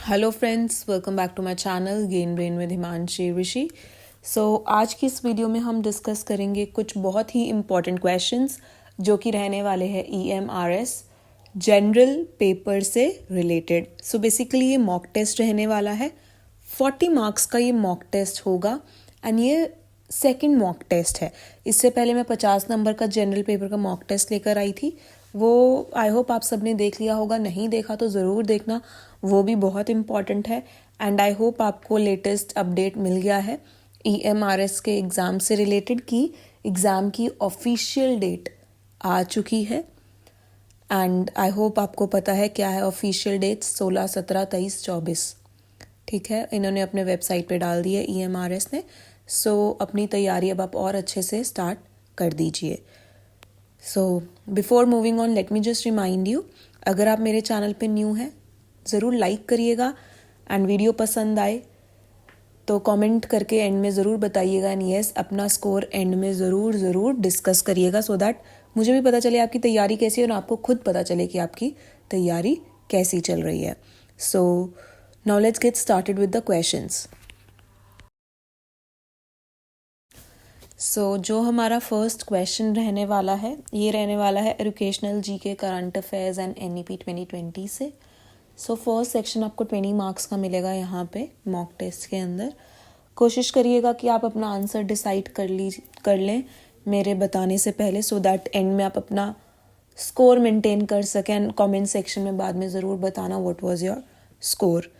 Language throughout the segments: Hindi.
Hello friends, welcome back to my channel gain brain with Himanshi Rishi. आज की इस वीडियो में हम डिस्कस करेंगे कुछ बहुत ही इम्पॉर्टेंट क्वेश्चंस जो कि रहने वाले हैं EMRS जनरल पेपर से रिलेटेड। बेसिकली ये मॉक टेस्ट रहने वाला है। 40 मार्क्स का ये मॉक टेस्ट होगा एंड ये सेकंड मॉक टेस्ट है। इससे पहले मैं 50 नंबर का जनरल पेपर का मॉक टेस्ट लेकर आई थी, वो आई होप आप सबने देख लिया होगा। नहीं देखा तो ज़रूर देखना, वो भी बहुत इम्पॉर्टेंट है। एंड आई होप आपको लेटेस्ट अपडेट मिल गया है EMRS के एग्ज़ाम से रिलेटेड कि एग्ज़ाम की ऑफिशियल डेट आ चुकी है। एंड आई होप आपको पता है क्या है ऑफिशियल डेट, 16, 17, 23, 24। ठीक है, इन्होंने अपने वेबसाइट पे डाल दी है EMRS ने। अपनी तैयारी अब आप और अच्छे से स्टार्ट कर दीजिए। Before moving on, let me just remind you, अगर आप मेरे चैनल पे न्यू हैं ज़रूर लाइक करिएगा एंड वीडियो पसंद आए तो कमेंट करके एंड में ज़रूर बताइएगा। एंड यस, अपना स्कोर एंड में ज़रूर डिस्कस करिएगा सो दैट मुझे भी पता चले आपकी तैयारी कैसी है और आपको खुद पता चले कि आपकी तैयारी कैसी चल रही है। Now let's get started with the questions. जो हमारा फर्स्ट क्वेश्चन रहने वाला है, ये रहने वाला है educational GK current affairs and NEP 2020 से। फर्स्ट सेक्शन आपको 20 मार्क्स का मिलेगा यहाँ पे मॉक टेस्ट के अंदर। कोशिश करिएगा कि आप अपना आंसर डिसाइड कर लें मेरे बताने से पहले, सो दैट एंड में आप अपना स्कोर मेंटेन कर सकें। एंड कमेंट सेक्शन में बाद में ज़रूर बताना व्हाट वाज योर स्कोर।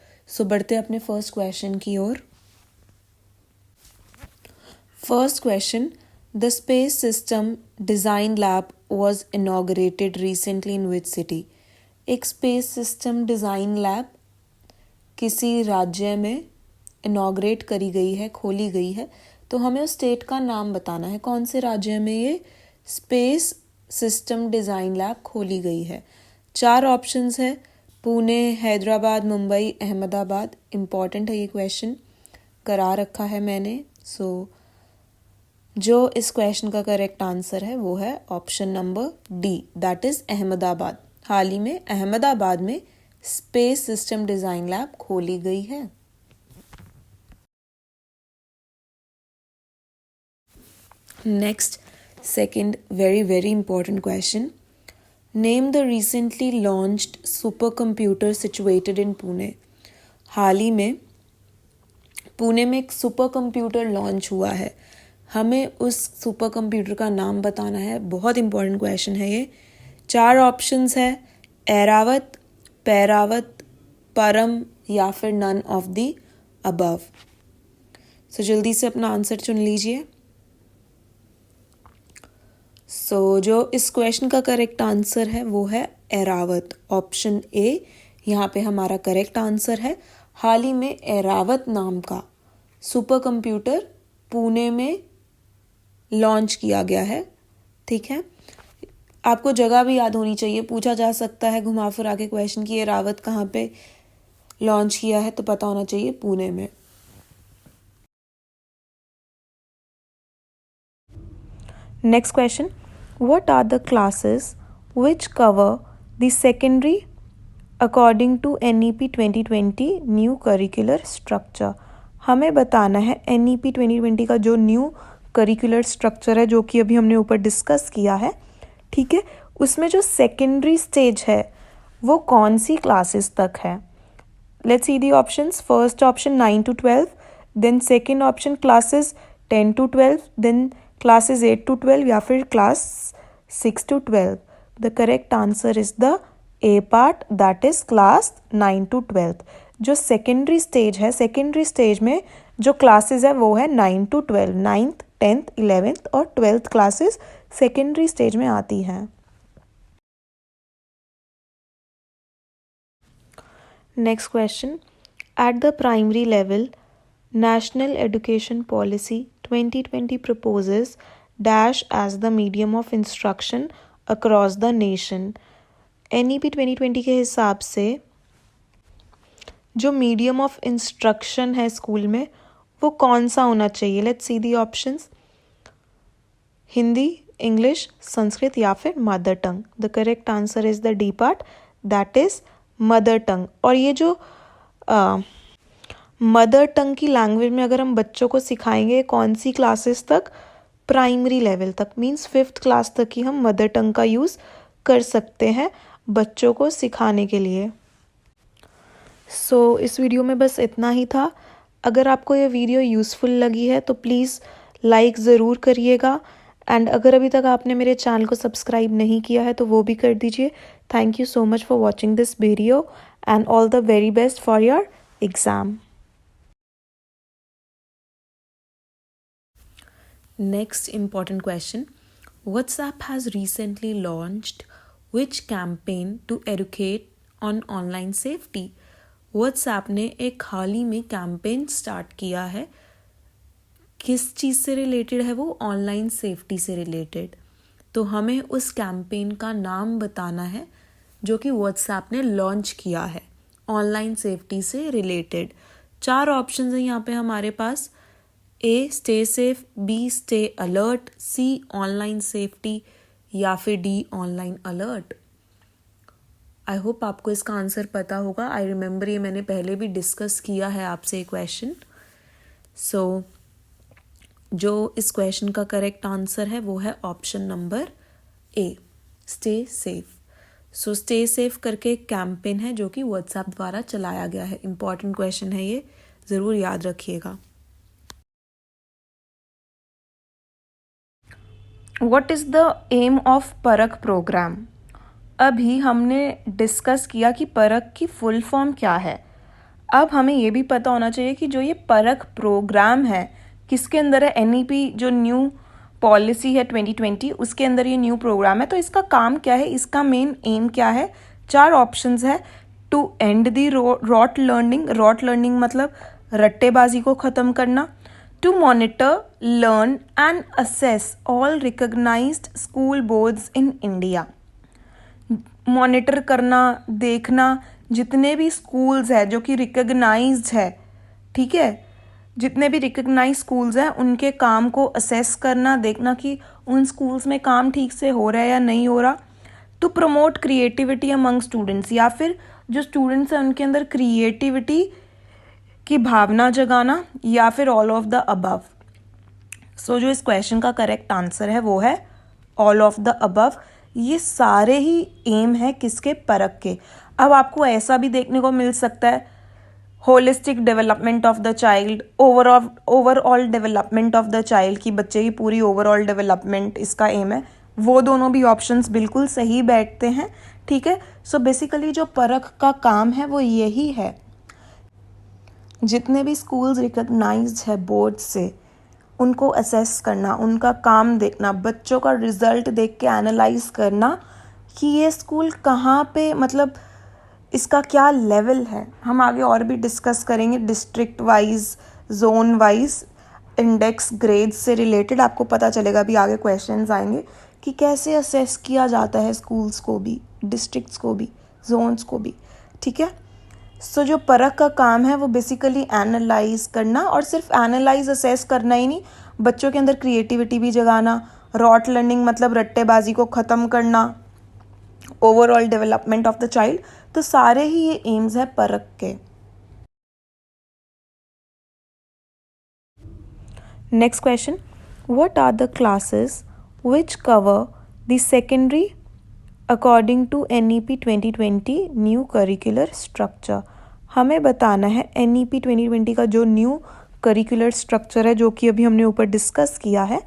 बढ़ते अपने फर्स्ट क्वेश्चन की ओर। First question, the Space System Design Lab was inaugurated recently in which city? एक स्पेस सिस्टम डिज़ाइन लैब किसी राज्य में इनॉग्रेट करी गई है, खोली गई है, तो हमें उस स्टेट का नाम बताना है। कौन से राज्य में ये स्पेस सिस्टम डिज़ाइन लैब खोली गई है? 4 ऑप्शंस है, पुणे, हैदराबाद, मुंबई, अहमदाबाद। इम्पॉर्टेंट है ये क्वेश्चन, करा रखा है मैंने। जो इस क्वेश्चन का करेक्ट आंसर है वो है option number D, that is Ahmedabad. हाल ही में अहमदाबाद में स्पेस सिस्टम डिजाइन लैब खोली गई है। Next, second very important question, name the recently launched super computer situated in Pune. हाल ही में पुणे में एक सुपर कंप्यूटर लॉन्च हुआ है, हमें उस सुपर कंप्यूटर का नाम बताना है। बहुत इंपॉर्टेंट क्वेश्चन है ये। 4 ऑप्शंस है, ऐरावत, पैरावत, परम या फिर नन ऑफ द अबव। जल्दी से अपना आंसर चुन लीजिए। जो इस क्वेश्चन का करेक्ट आंसर है वो है ऐरावत, ऑप्शन ए यहाँ पे हमारा करेक्ट आंसर है। हाल ही में ऐरावत नाम का सुपर कंप्यूटर पुणे में लॉन्च किया गया है। ठीक है, आपको जगह भी याद होनी चाहिए, पूछा जा सकता है घुमा फिरा के क्वेश्चन कि ये रावत कहाँ पे लॉन्च किया है, तो पता होना चाहिए पुणे में। Next question, what are the classes which cover the secondary according to NEP 2020 new curricular structure. हमें बताना है NEP 2020 का जो न्यू करिकुलर स्ट्रक्चर है, जो कि अभी हमने ऊपर डिस्कस किया है। ठीक है, उसमें जो सेकेंडरी स्टेज है वो कौन सी क्लासेस तक है? Let's see the options. First option 9 to 12, then second option classes 10 to 12, then classes 8 to 12 या फिर class 6 to 12। The correct answer is the A part, that is class 9 to 12। जो सेकेंडरी स्टेज है, सेकेंडरी स्टेज में जो क्लासेस है वो है 9 to 12, 9th 10th 11th और 12th क्लासेस सेकेंडरी स्टेज में आती हैं। Next question, at the primary level national education policy 2020 proposes dash as the medium of instruction across the nation. NEP 2020 के हिसाब से जो मीडियम ऑफ इंस्ट्रक्शन है स्कूल में वो कौन सा होना चाहिए? Let's see the options. Hindi, English, Sanskrit या फिर mother tongue. The correct answer is the D part, that is mother tongue. और ये जो मदर टंग की लैंग्वेज में अगर हम बच्चों को सिखाएंगे कौन सी क्लासेस तक, प्राइमरी लेवल तक, मीन्स 5th क्लास तक ही हम मदर टंग का यूज़ कर सकते हैं बच्चों को सिखाने के लिए। इस वीडियो में बस इतना ही था। अगर आपको ये वीडियो यूज़फुल लगी है तो प्लीज़ लाइक ज़रूर करिएगा, एंड अगर अभी तक आपने मेरे चैनल को सब्सक्राइब नहीं किया है तो वो भी कर दीजिए। Thank you so much for watching this video and all the very best for your exam. Next important question. WhatsApp has recently launched which campaign to educate on online safety? WhatsApp ने एक हाल ही में कैंपेन स्टार्ट किया है। किस चीज़ से रिलेटेड है वो? ऑनलाइन सेफ्टी से रिलेटेड। तो हमें उस कैंपेन का नाम बताना है जो कि WhatsApp ने लॉन्च किया है ऑनलाइन सेफ्टी से रिलेटेड। 4 ऑप्शन हैं यहाँ पे हमारे पास। A, stay safe, B, stay alert, C, online safety या फिर D, online alert। I hope आपको इसका आंसर पता होगा। आई रिमेंबर ये मैंने पहले भी डिस्कस किया है आपसे ये क्वेश्चन। जो इस क्वेश्चन का करेक्ट आंसर है वो है option number A, stay safe। stay safe करके एक कैंपेन है जो कि WhatsApp द्वारा चलाया गया है। इम्पॉर्टेंट क्वेश्चन है ये, ज़रूर याद रखिएगा। What is the aim of परख प्रोग्राम? अभी हमने डिस्कस किया कि परख की फुल फॉर्म क्या है। अब हमें ये भी पता होना चाहिए कि जो ये परख प्रोग्राम है किसके अंदर है। NEP जो न्यू पॉलिसी है 2020 उसके अंदर ये न्यू प्रोग्राम है। तो इसका काम क्या है, इसका मेन एम क्या है? 4 ऑप्शंस है। To end the rote learning, rote learning मतलब रट्टेबाजी को ख़त्म करना। To monitor, learn and assess all recognized school boards in India। Monitor करना, देखना जितने भी स्कूल्स है जो कि रिकग्नाइज्ड है, ठीक है, जितने भी रिकग्नाइज स्कूल्स हैं उनके काम को असेस करना, देखना कि उन स्कूल्स में काम ठीक से हो रहा है या नहीं हो रहा। To promote creativity among students, या फिर जो स्टूडेंट्स हैं उनके अंदर क्रिएटिविटी की भावना जगाना, या फिर ऑल ऑफ द अबव। जो इस क्वेश्चन का करेक्ट आंसर है वो है ऑल ऑफ द अबव। ये सारे ही एम है किसके? परख के। अब आपको ऐसा भी देखने को मिल सकता है holistic development of the child, overall development of the child, की बच्चे की पूरी ओवरऑल डेवलपमेंट इसका एम है। वो दोनों भी ऑप्शंस बिल्कुल सही बैठते हैं, ठीक है। बेसिकली जो परख का काम है वो यही है, जितने भी स्कूल्स रिकग्नाइज्ड है बोर्ड से उनको असेस करना, उनका काम देखना, बच्चों का रिजल्ट देख के एनालाइज करना कि ये स्कूल कहाँ पे, मतलब इसका क्या लेवल है। हम आगे और भी डिस्कस करेंगे district wise, zone wise, index grades से रिलेटेड। आपको पता चलेगा भी, आगे क्वेश्चंस आएंगे कि कैसे असेस किया जाता है स्कूल्स को भी, डिस्ट्रिक्ट्स को भी, जोन्स को भी, ठीक है। जो परख का काम है वो बेसिकली एनालाइज करना, और सिर्फ एनालाइज असेस करना ही नहीं, बच्चों के अंदर क्रिएटिविटी भी जगाना, रॉट लर्निंग मतलब रट्टेबाजी को ख़त्म करना, overall development of the child. तो सारे ही ये एम्स है परख के। Next question, what are the classes which cover the secondary according to NEP 2020 new curricular structure. हमें बताना है NEP 2020 का जो न्यू करिकुलर स्ट्रक्चर है, जो कि अभी हमने ऊपर डिस्कस किया है,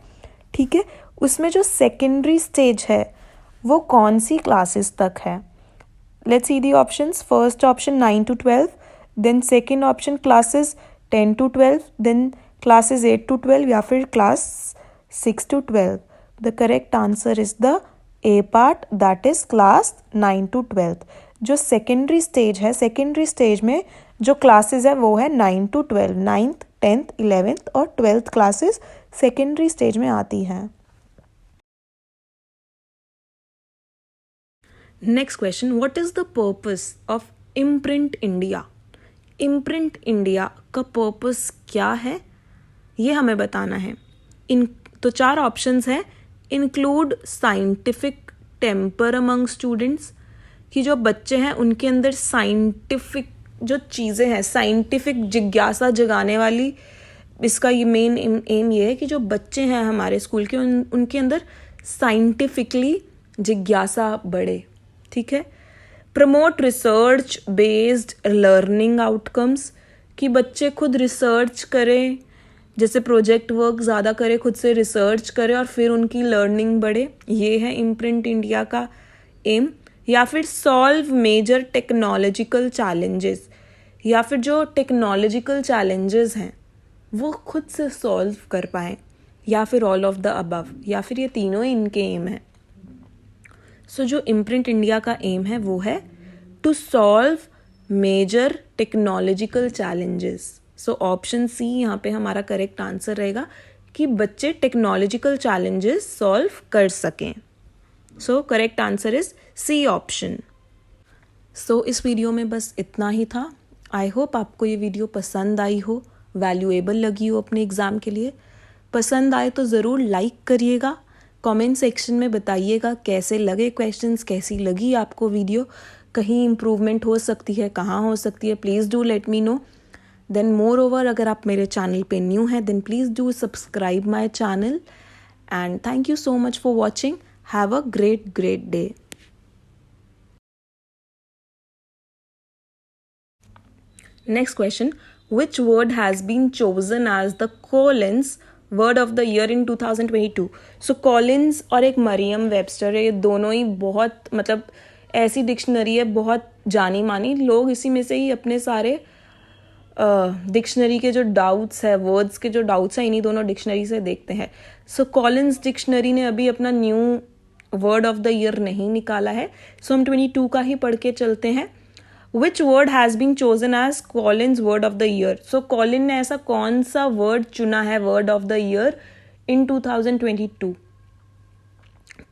ठीक है, उसमें जो सेकेंडरी स्टेज है वो कौन सी क्लासेस तक है। Let's see the options. First option 9 to 12, then second option classes 10 to 12, then classes 8 to 12, या फिर class 6 to 12। The correct answer is the A part, that is class 9 to 12। जो सेकेंडरी स्टेज है, सेकेंडरी स्टेज में जो क्लासेस है वो है 9 to 12, 9th 10th 11th और 12th क्लासेस सेकेंडरी स्टेज में आती हैं। Next question, what is the purpose of imprint India. Imprint India का पर्पस क्या है ये हमें बताना है। तो 4 ऑप्शंस है। Include scientific temper among students, कि जो बच्चे हैं उनके अंदर साइंटिफिक जो चीज़ें हैं साइंटिफिक जिज्ञासा जगाने वाली, इसका ये मेन एम ये है कि जो बच्चे हैं हमारे स्कूल के उनके अंदर साइंटिफिकली जिज्ञासा बढ़े, ठीक है। Promote research based learning outcomes, कि बच्चे खुद रिसर्च करें, जैसे प्रोजेक्ट वर्क ज़्यादा करें, खुद से रिसर्च करें और फिर उनकी लर्निंग बढ़े, ये है इम्प्रिंट इंडिया का एम। या फिर सॉल्व मेजर टेक्नोलॉजिकल चैलेंजेस, या फिर जो टेक्नोलॉजिकल चैलेंजेस हैं वो खुद से सॉल्व कर पाएँ, या फिर ऑल ऑफ द अबव, या फिर ये तीनों ही इनके एम हैं। सो जो इम्प्रिंट इंडिया का एम है वो है to solve major technological challenges. So option C यहाँ पे हमारा करेक्ट आंसर रहेगा कि बच्चे टेक्नोलॉजिकल चैलेंजेस सॉल्व कर सकें। So correct answer is C option. So इस वीडियो में बस इतना ही था। आई होप आपको ये वीडियो पसंद आई हो, वैल्यूएबल लगी हो अपने एग्ज़ाम के लिए। पसंद आए तो ज़रूर लाइक करिएगा, कमेंट सेक्शन में बताइएगा कैसे लगे क्वेश्चंस, कैसी लगी आपको वीडियो, कहीं इम्प्रूवमेंट हो सकती है, कहाँ हो सकती है, please do let me know. Then moreover, अगर आप मेरे चैनल पे न्यू हैं then please do subscribe my channel and thank you so much for watching. Have a great day. Next question, which word has been chosen as the Collins word of the year in 2022? So Collins और एक मरियम वेबस्टर है, ये दोनों ही बहुत मतलब ऐसी डिक्शनरी है, बहुत जानी मानी, लोग इसी में से ही अपने सारे डिक्शनरी के जो डाउट्स है, वर्ड्स के जो डाउट्स हैं, इन्हीं दोनों डिक्शनरी से देखते हैं। सो कॉलिन्स डिक्शनरी ने अभी अपना new word of the year नहीं निकाला है, सो हम 22 का ही पढ़ के चलते हैं। Which word has been chosen as Collins word of the year? So Collins ने ऐसा कौन सा वर्ड चुना है word of the year in 2022?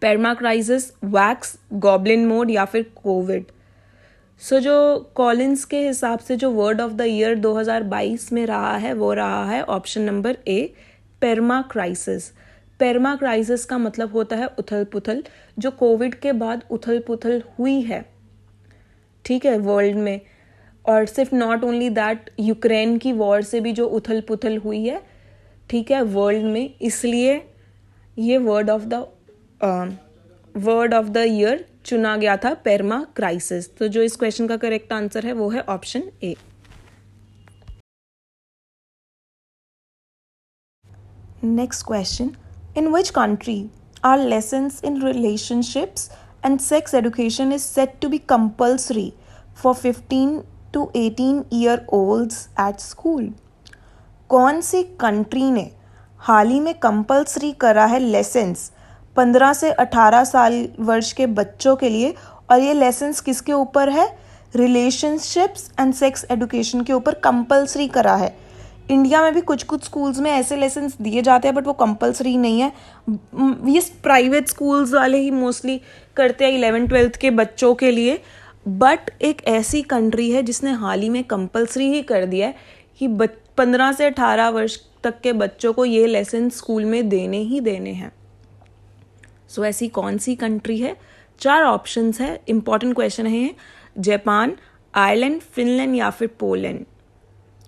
Permacrisis, vax, goblin mode या फिर कोविड? सो जो कॉलिन्स के हिसाब से जो वर्ड ऑफ द ईयर 2022 में रहा है वो रहा है option number A, permacrisis. Permacrisis का मतलब होता है उथल पुथल, जो कोविड के बाद उथल पुथल हुई है, ठीक है, वर्ल्ड में। और सिर्फ नॉट ओनली दैट, यूक्रेन की वॉर से भी जो उथल पुथल हुई है, ठीक है, वर्ल्ड में, इसलिए ये वर्ड ऑफ द ईयर चुना गया था पेरमा क्राइसिस। तो जो इस क्वेश्चन का करेक्ट आंसर है वो है option A. Next question, in which country are lessons in relationships and sex education is set to be compulsory for 15 to 18-year-olds at school? कौन सी कंट्री ने हाल ही में कंपल्सरी करा है लेसन्स 15 से 18 साल वर्ष के बच्चों के लिए, और ये लेसन्स किसके ऊपर है? रिलेशनशिप्स एंड सेक्स एजुकेशन के ऊपर कंपल्सरी करा है। इंडिया में भी कुछ कुछ स्कूल्स में ऐसे लेसन्स दिए जाते हैं बट वो कंपलसरी नहीं है, ये प्राइवेट स्कूल्स वाले ही मोस्टली करते हैं 11-12 के बच्चों के लिए। बट एक ऐसी कंट्री है जिसने हाल ही में कंपलसरी ही कर दिया है कि 15 से 18 वर्ष तक के बच्चों को ये लेसन स्कूल में देने ही देने हैं। सो ऐसी कौन सी कंट्री है? 4 ऑप्शंस है, इंपॉर्टेंट क्वेश्चन है। जापान, आयरलैंड, फिनलैंड या फिर पोलैंड?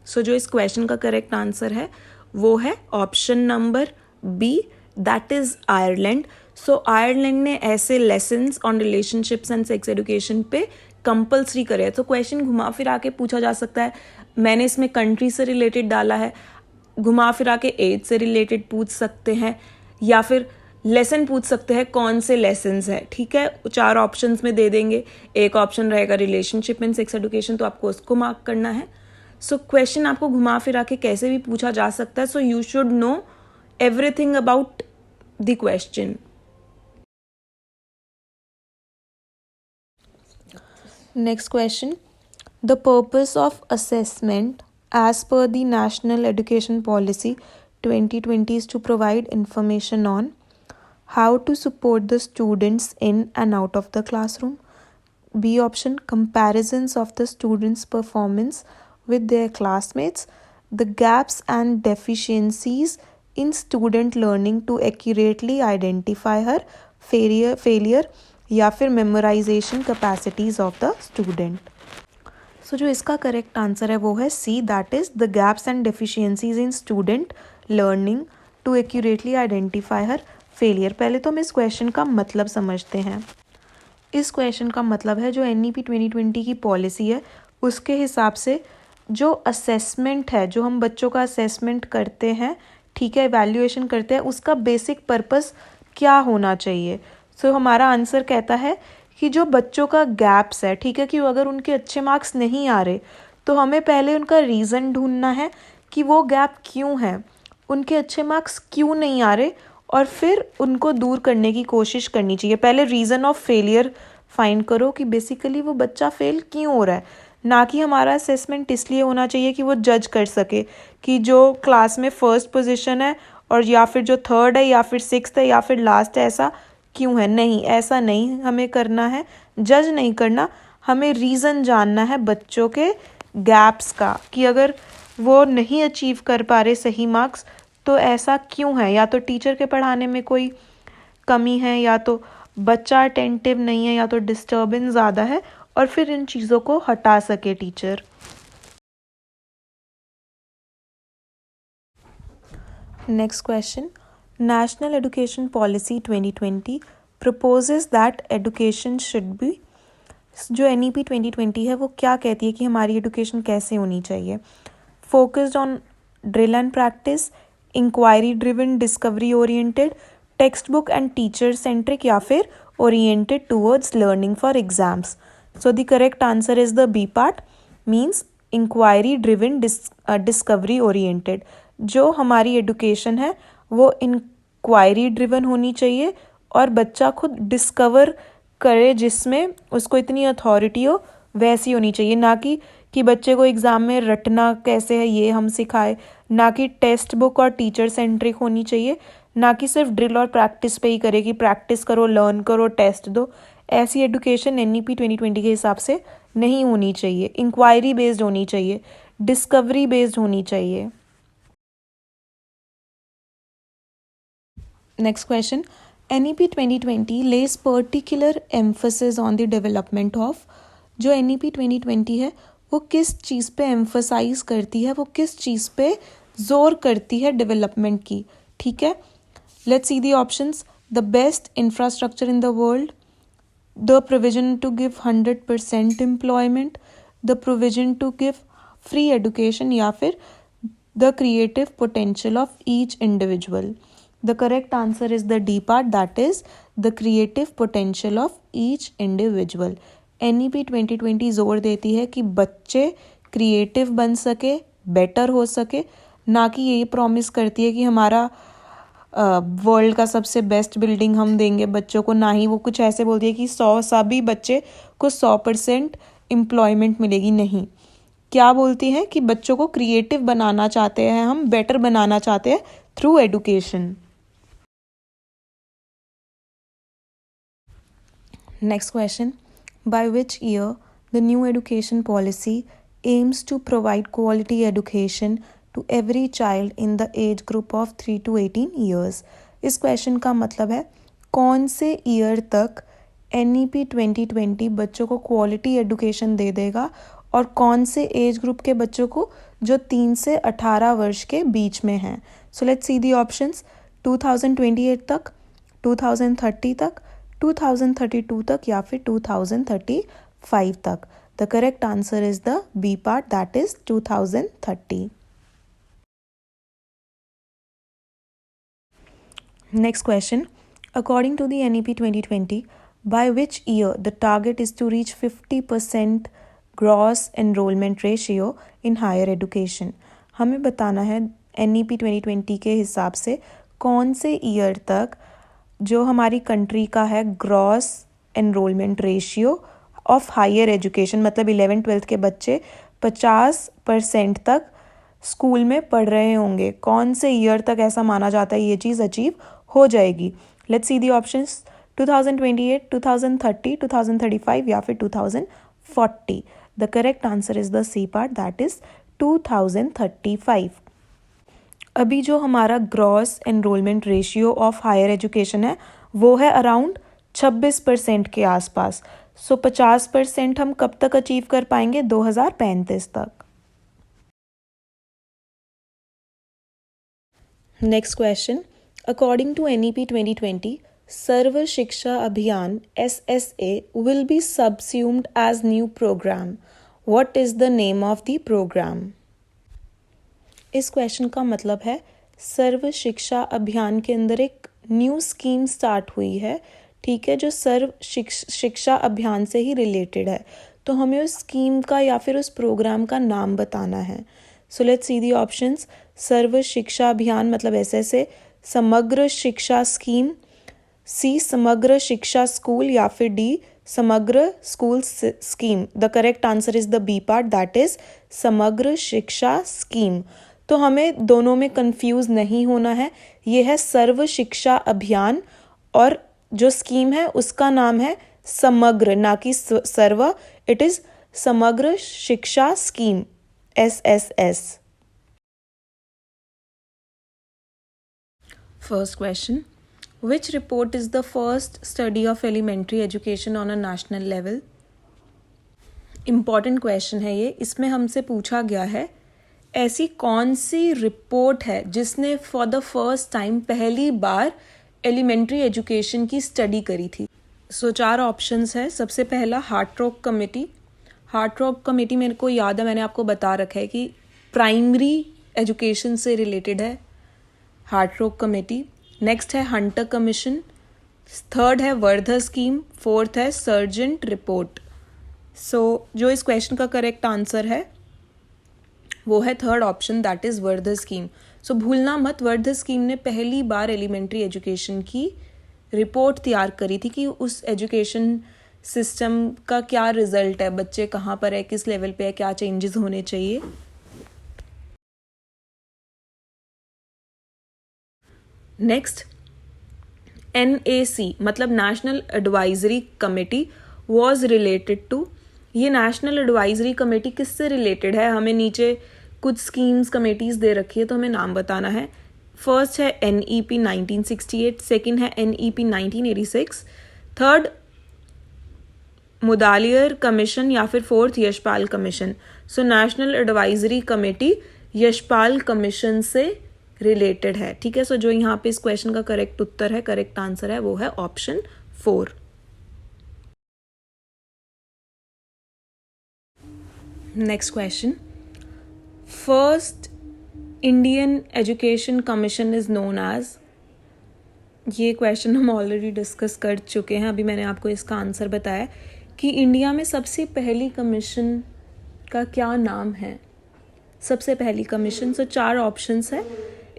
सो जो इस क्वेश्चन का करेक्ट आंसर है वो है option number B, that is Ireland. So Ireland ने ऐसे lessons on relationships and sex education पे कंपल्सरी करे। तो क्वेश्चन घुमा फिरा के पूछा जा सकता है, मैंने इसमें कंट्री से रिलेटेड डाला है, घुमा फिरा के एज से रिलेटेड पूछ सकते हैं या फिर लेसन पूछ सकते हैं कौन से लेसन्स है। ठीक है, 4 ऑप्शंस में दे देंगे, एक ऑप्शन रहेगा रिलेशनशिप एंड सेक्स एजुकेशन, तो आपको उसको मार्क करना है। सो क्वेश्चन आपको घुमा फिरा के कैसे भी पूछा जा सकता है, so you should know everything about the question. Next question, the purpose of assessment as per the National Education Policy 2020 is to provide information on how to support the students in and out of the classroom. B option, comparisons of the students' performance with their classmates, the gaps and deficiencies in student learning to accurately identify her failure या फिर memorization capacities of the student. सो जो इसका करेक्ट आंसर है वो है C, that is the gaps and deficiencies in student learning to accurately identify her failure. पहले तो हम इस क्वेश्चन का मतलब समझते हैं। इस क्वेश्चन का मतलब है जो NEP 2020 की पॉलिसी है उसके हिसाब से जो असेसमेंट है, जो हम बच्चों का असेसमेंट करते हैं, ठीक है, इवैल्यूएशन करते हैं, उसका बेसिक पर्पस क्या होना चाहिए। सो हमारा आंसर कहता है कि जो बच्चों का गैप्स है, ठीक है, कि अगर उनके अच्छे मार्क्स नहीं आ रहे तो हमें पहले उनका रीज़न ढूंढना है कि वो गैप क्यों है, उनके अच्छे मार्क्स क्यों नहीं आ रहे, और फिर उनको दूर करने की कोशिश करनी चाहिए। पहले रीज़न ऑफ फेलियर फाइंड करो कि बेसिकली वो बच्चा फेल क्यों हो रहा है, ना कि हमारा असेसमेंट इसलिए होना चाहिए कि वो जज कर सके कि जो क्लास में फर्स्ट पोजीशन है और या फिर जो थर्ड है या फिर सिक्स्थ है या फिर लास्ट है ऐसा क्यों है। नहीं, ऐसा नहीं हमें करना है, जज नहीं करना, हमें रीज़न जानना है बच्चों के गैप्स का कि अगर वो नहीं अचीव कर पा रहे सही मार्क्स तो ऐसा क्यों है। या तो टीचर के पढ़ाने में कोई कमी है, या तो बच्चा अटेंटिव नहीं है, या तो डिस्टर्बेंस ज़्यादा है, और फिर इन चीज़ों को हटा सके teacher. Next question, national education policy 2020 proposes that education should be, जो NEP 2020 है वो क्या कहती है कि हमारी एजुकेशन कैसे होनी चाहिए। Focused on drill and practice, inquiry driven, discovery oriented, textbook and teacher centric, या फिर oriented towards learning for exams. So the correct answer is the B part, means inquiry driven discovery oriented. जो हमारी एजुकेशन है वो इंक्वायरी ड्रिवन होनी चाहिए और बच्चा खुद डिस्कवर करे, जिसमें उसको इतनी अथॉरिटी हो वैसी होनी चाहिए, ना कि बच्चे को एग्ज़ाम में रटना कैसे है ये हम सिखाए, ना कि टेक्स्ट बुक और टीचर सेंट्रिक होनी चाहिए, ना कि सिर्फ ड्रिल और प्रैक्टिस पे ही करे कि प्रैक्टिस करो, लर्न करो, टेस्ट दो। ऐसी एजुकेशन NEP 2020 के हिसाब से नहीं होनी चाहिए। इंक्वायरी बेस्ड होनी चाहिए, डिस्कवरी बेस्ड होनी चाहिए। Next question, NEP 2020 lays particular emphasis on the development of, जो NEP 2020 है वो किस चीज़ पे एम्फसाइज करती है, वो किस चीज़ पे जोर करती है डेवलपमेंट की, ठीक है। Let's see the options, the best infrastructure in the world, the provision to give 100% employment, the provision to give free education, या फिर the creative potential of each individual. The correct answer is the D part, that is the creative potential of each individual. NEP 2020 जोर देती है कि बच्चे क्रिएटिव बन सके, बेटर हो सके, ना कि ये प्रॉमिस करती है कि हमारा वर्ल्ड का सबसे बेस्ट बिल्डिंग हम देंगे बच्चों को। ना ही वो कुछ ऐसे बोलती है कि सभी बच्चे को 100% एम्प्लॉयमेंट मिलेगी। नहीं, क्या बोलती हैं कि बच्चों को क्रिएटिव बनाना चाहते हैं हम, बेटर बनाना चाहते हैं through education. Next question, by which year the new education policy aims to provide quality education to every child in the age group of 3 to 18 years? इस क्वेश्चन का मतलब है कौन से ईयर तक NEP 2020 बच्चों को क्वालिटी एडुकेशन दे देगा और कौन से एज ग्रुप के बच्चों को जो 3 से 18 वर्ष के बीच में हैं। So let's see the options, 2028 तक, 2030 तक, 2032 तक, या फिर 2035 तक। The correct answer is the B part, that is 2030। Next question, according to the NEP 2020, by which year the target is to reach 50% gross enrollment ratio in higher education? हमें बताना है NEP 2020 के हिसाब से कौन से ईयर तक जो हमारी कंट्री का है gross enrolment ratio of higher education, मतलब 11th-12th के बच्चे 50% तक स्कूल में पढ़ रहे होंगे, कौन से ईयर तक ऐसा माना जाता है ये चीज़ अचीव हो जाएगी। लेट्स सी दी ऑप्शंस, 2028, 2030, 2035, या फिर 2040। The correct answer is the C part, that is 2035। अभी जो हमारा gross enrolment ratio of higher education है वो है अराउंड 26% के आसपास। सो 50% हम कब तक अचीव कर पाएंगे? 2035 तक। Next question, according to NEP 2020, Sarva Shiksha Abhiyan SSA will be subsumed as new program. What is the name of the program? इस क्वेश्चन का मतलब है सर्व शिक्षा अभियान के अंदर एक न्यू स्कीम स्टार्ट हुई है, ठीक है, जो सर्व शिक्षा अभियान से ही रिलेटेड है। तो हमें उस स्कीम का या फिर उस प्रोग्राम का नाम बताना है। So let's see the options. सर्व शिक्षा अभियान मतलब SSA, समग्र शिक्षा स्कीम, C समग्र शिक्षा स्कूल, या फिर D Samagra school scheme. The correct answer is the B part, that is Samagra Shiksha scheme. तो हमें दोनों में कंफ्यूज नहीं होना है। ये है सर्व शिक्षा अभियान और जो स्कीम है उसका नाम है समग्र, ना कि सर्व। It is Samagra Shiksha scheme, SSS। First question, which report is the first study of elementary education on a national level? Important question है ये। इसमें हमसे पूछा गया है ऐसी कौन सी रिपोर्ट है जिसने फॉर द फर्स्ट टाइम पहली बार एलिमेंट्री एजुकेशन की स्टडी करी थी। सो 4 ऑप्शंस है। सबसे पहला हार्ट्रोक कमेटी। हार्ट्रोक कमेटी मेरे को याद है, मैंने आपको बता रखा है कि प्राइमरी एजुकेशन से रिलेटेड है हार्ट्रोक कमेटी। नेक्स्ट है हंटर कमीशन, थर्ड है वर्धा स्कीम, फोर्थ है सर्जेंट रिपोर्ट। सो जो इस क्वेश्चन का करेक्ट आंसर है वो है third option, that is Wardha scheme. So भूलना मत, वर्धा स्कीम ने पहली बार एलिमेंट्री एजुकेशन की रिपोर्ट तैयार करी थी कि उस एजुकेशन सिस्टम का क्या रिजल्ट है, बच्चे कहाँ पर है, किस लेवल पे है, क्या चेंजेस होने चाहिए। नेक्स्ट NAC मतलब national advisory committee was related to. ये नेशनल एडवाइजरी कमेटी किससे रिलेटेड है? हमें नीचे कुछ स्कीम्स कमेटीज दे रखी है तो हमें नाम बताना है। फर्स्ट है NEP 1968, सेकंड है NEP 1986, थर्ड मुदालियर कमीशन, या फिर fourth Yashpal commission. So national advisory committee Yashpal commission से रिलेटेड है, ठीक है। सो जो यहाँ पे इस क्वेश्चन का करेक्ट उत्तर है, करेक्ट आंसर है, वो है option 4। Next question, first Indian education commission is known as. ये क्वेश्चन हम ऑलरेडी डिस्कस कर चुके हैं, अभी मैंने आपको इसका आंसर बताया कि इंडिया में सबसे पहली कमीशन का क्या नाम है। सबसे पहली कमीशन, सो 4 ऑप्शंस है।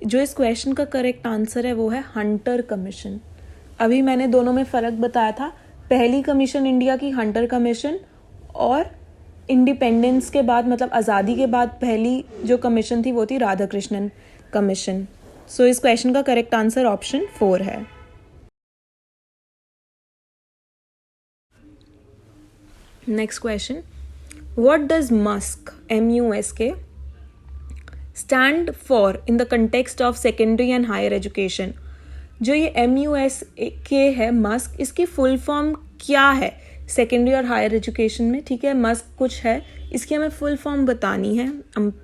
जो इस क्वेश्चन का करेक्ट आंसर है वो है हंटर कमीशन। अभी मैंने दोनों में फ़र्क बताया था, पहली कमीशन इंडिया की हंटर कमीशन, और इंडिपेंडेंस के बाद मतलब आज़ादी के बाद पहली जो कमीशन थी वो थी राधाकृष्णन कमीशन। सो इस क्वेश्चन का करेक्ट आंसर ऑप्शन 4 है। Next question, what does musk MUSK stand for in the context of secondary and higher education. जो ये MUSK है मस्क, इसकी फुल फॉर्म क्या है सेकेंडरी और हायर एजुकेशन में, ठीक है। मस्क कुछ है, इसकी हमें फुल फॉर्म बतानी है,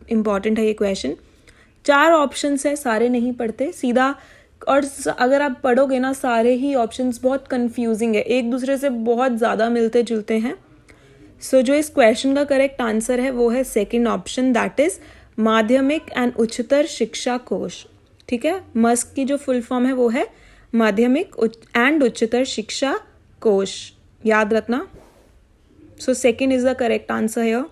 इम्पॉर्टेंट है ये क्वेश्चन। 4 ऑप्शंस है, सारे नहीं पढ़ते सीधा, और अगर आप पढ़ोगे ना सारे ही ऑप्शंस बहुत कंफ्यूजिंग है, एक दूसरे से बहुत ज़्यादा मिलते जुलते हैं। सो जो इस क्वेश्चन का करेक्ट आंसर है वो है सेकेंड ऑप्शन, दैट इज माध्यमिक एंड उच्चतर शिक्षा कोष, ठीक है। मस्क की जो फुल फॉर्म है वो है माध्यमिक एंड उच्चतर शिक्षा कोष, याद रखना। So second is the correct answer है।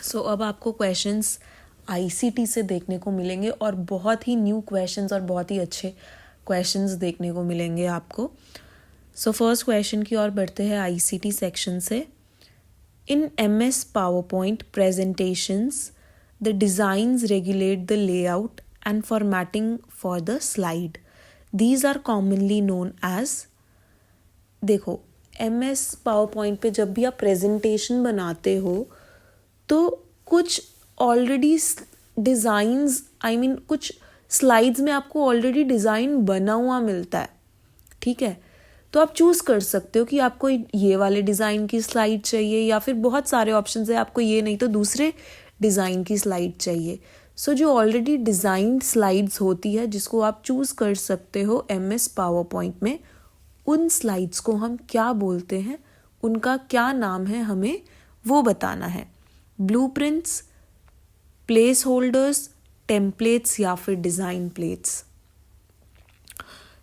सो अब आपको क्वेश्चंस ICT से देखने को मिलेंगे और बहुत ही न्यू क्वेश्चंस और बहुत ही अच्छे क्वेश्चंस देखने को मिलेंगे आपको। सो फर्स्ट क्वेश्चन की ओर बढ़ते हैं ICT सेक्शन से। इन MS PowerPoint presentations, the designs regulate the layout and formatting for the slide. These are commonly known as। देखो MS PowerPoint पे जब भी आप प्रेजेंटेशन बनाते हो तो कुछ ऑलरेडी डिज़ाइंस कुछ स्लाइड्स में आपको ऑलरेडी डिज़ाइन बना हुआ मिलता है, ठीक है। तो आप चूज़ कर सकते हो कि आपको ये वाले डिज़ाइन की स्लाइड चाहिए या फिर बहुत सारे ऑप्शंस है, आपको ये नहीं तो दूसरे डिज़ाइन की स्लाइड चाहिए। सो जो ऑलरेडी डिज़ाइन स्लाइड्स होती है जिसको आप चूज़ कर सकते हो MS पावर पॉइंट में, उन स्लाइड्स को हम क्या बोलते हैं, उनका क्या नाम है, हमें वो बताना है। ब्लूप्रिंट्स, प्लेस होल्डर्स, टेम्पलेट्स या फिर डिज़ाइन प्लेट्स।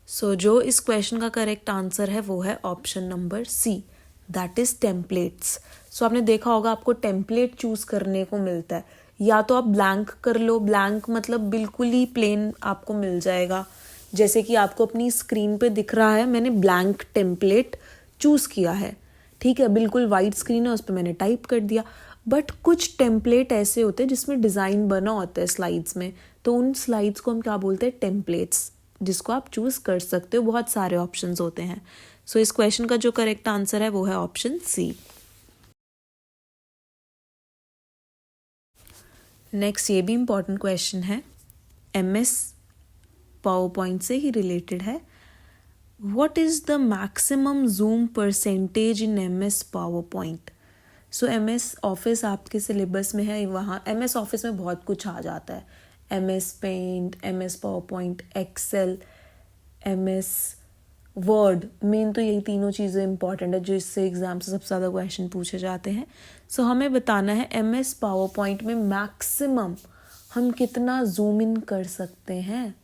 सो जो इस क्वेश्चन का करेक्ट आंसर है वो है option number C, that is templates. So आपने देखा होगा आपको टेम्पलेट चूज करने को मिलता है, या तो आप ब्लैंक कर लो, ब्लैंक मतलब बिल्कुल ही प्लेन आपको मिल जाएगा, जैसे कि आपको अपनी स्क्रीन पे दिख रहा है, मैंने ब्लैंक टेम्पलेट चूज किया है, ठीक है, बिल्कुल वाइट स्क्रीन है, उस पर मैंने टाइप कर दिया। बट कुछ टेम्पलेट ऐसे होते हैं जिसमें डिज़ाइन बना होता है स्लाइड्स में, तो उन स्लाइड्स को हम क्या बोलते हैं, टेम्पलेट्स, जिसको आप चूज कर सकते हो, बहुत सारे ऑप्शंस होते हैं। सो इस क्वेश्चन का जो करेक्ट आंसर है वो है ऑप्शन सी। नेक्स्ट ये भी इंपॉर्टेंट क्वेश्चन है, MS पावर पॉइंट से ही रिलेटेड है। What is the maximum zoom percentage in MS power point? So MS office आपके सिलेबस में है, वहाँ MS ऑफिस में बहुत कुछ आ जाता है, MS Paint, MS PowerPoint, Excel, MS Word, main तो यही तीनों चीज़ें इंपॉर्टेंट है जो इससे एग्जाम से सबसे ज़्यादा क्वेश्चन पूछे जाते हैं। सो हमें बताना है MS पावर पॉइंट में मैक्सिमम हम कितना जूम इन कर सकते हैं।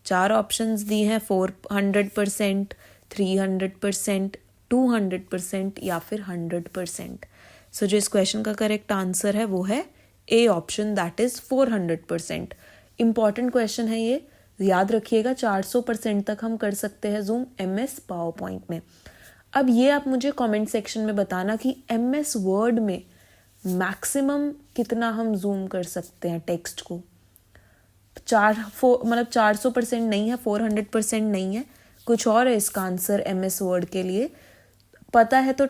4 ऑप्शंस दी हैं, 400%, 300%, 200% या फिर 100%। सो जो इस क्वेश्चन का करेक्ट आंसर है वो है A option, that is 400%। Important question है ये, याद रखिएगा, 400% तक हम कर सकते हैं जूम MS पावर पॉइंट में। अब ये आप मुझे कमेंट सेक्शन में बताना कि MS वर्ड में मैक्सिमम कितना हम जूम कर सकते हैं टेक्स्ट को। 400% नहीं है, 400% नहीं है, कुछ और है इसका आंसर MS वर्ड के लिए। पता है तो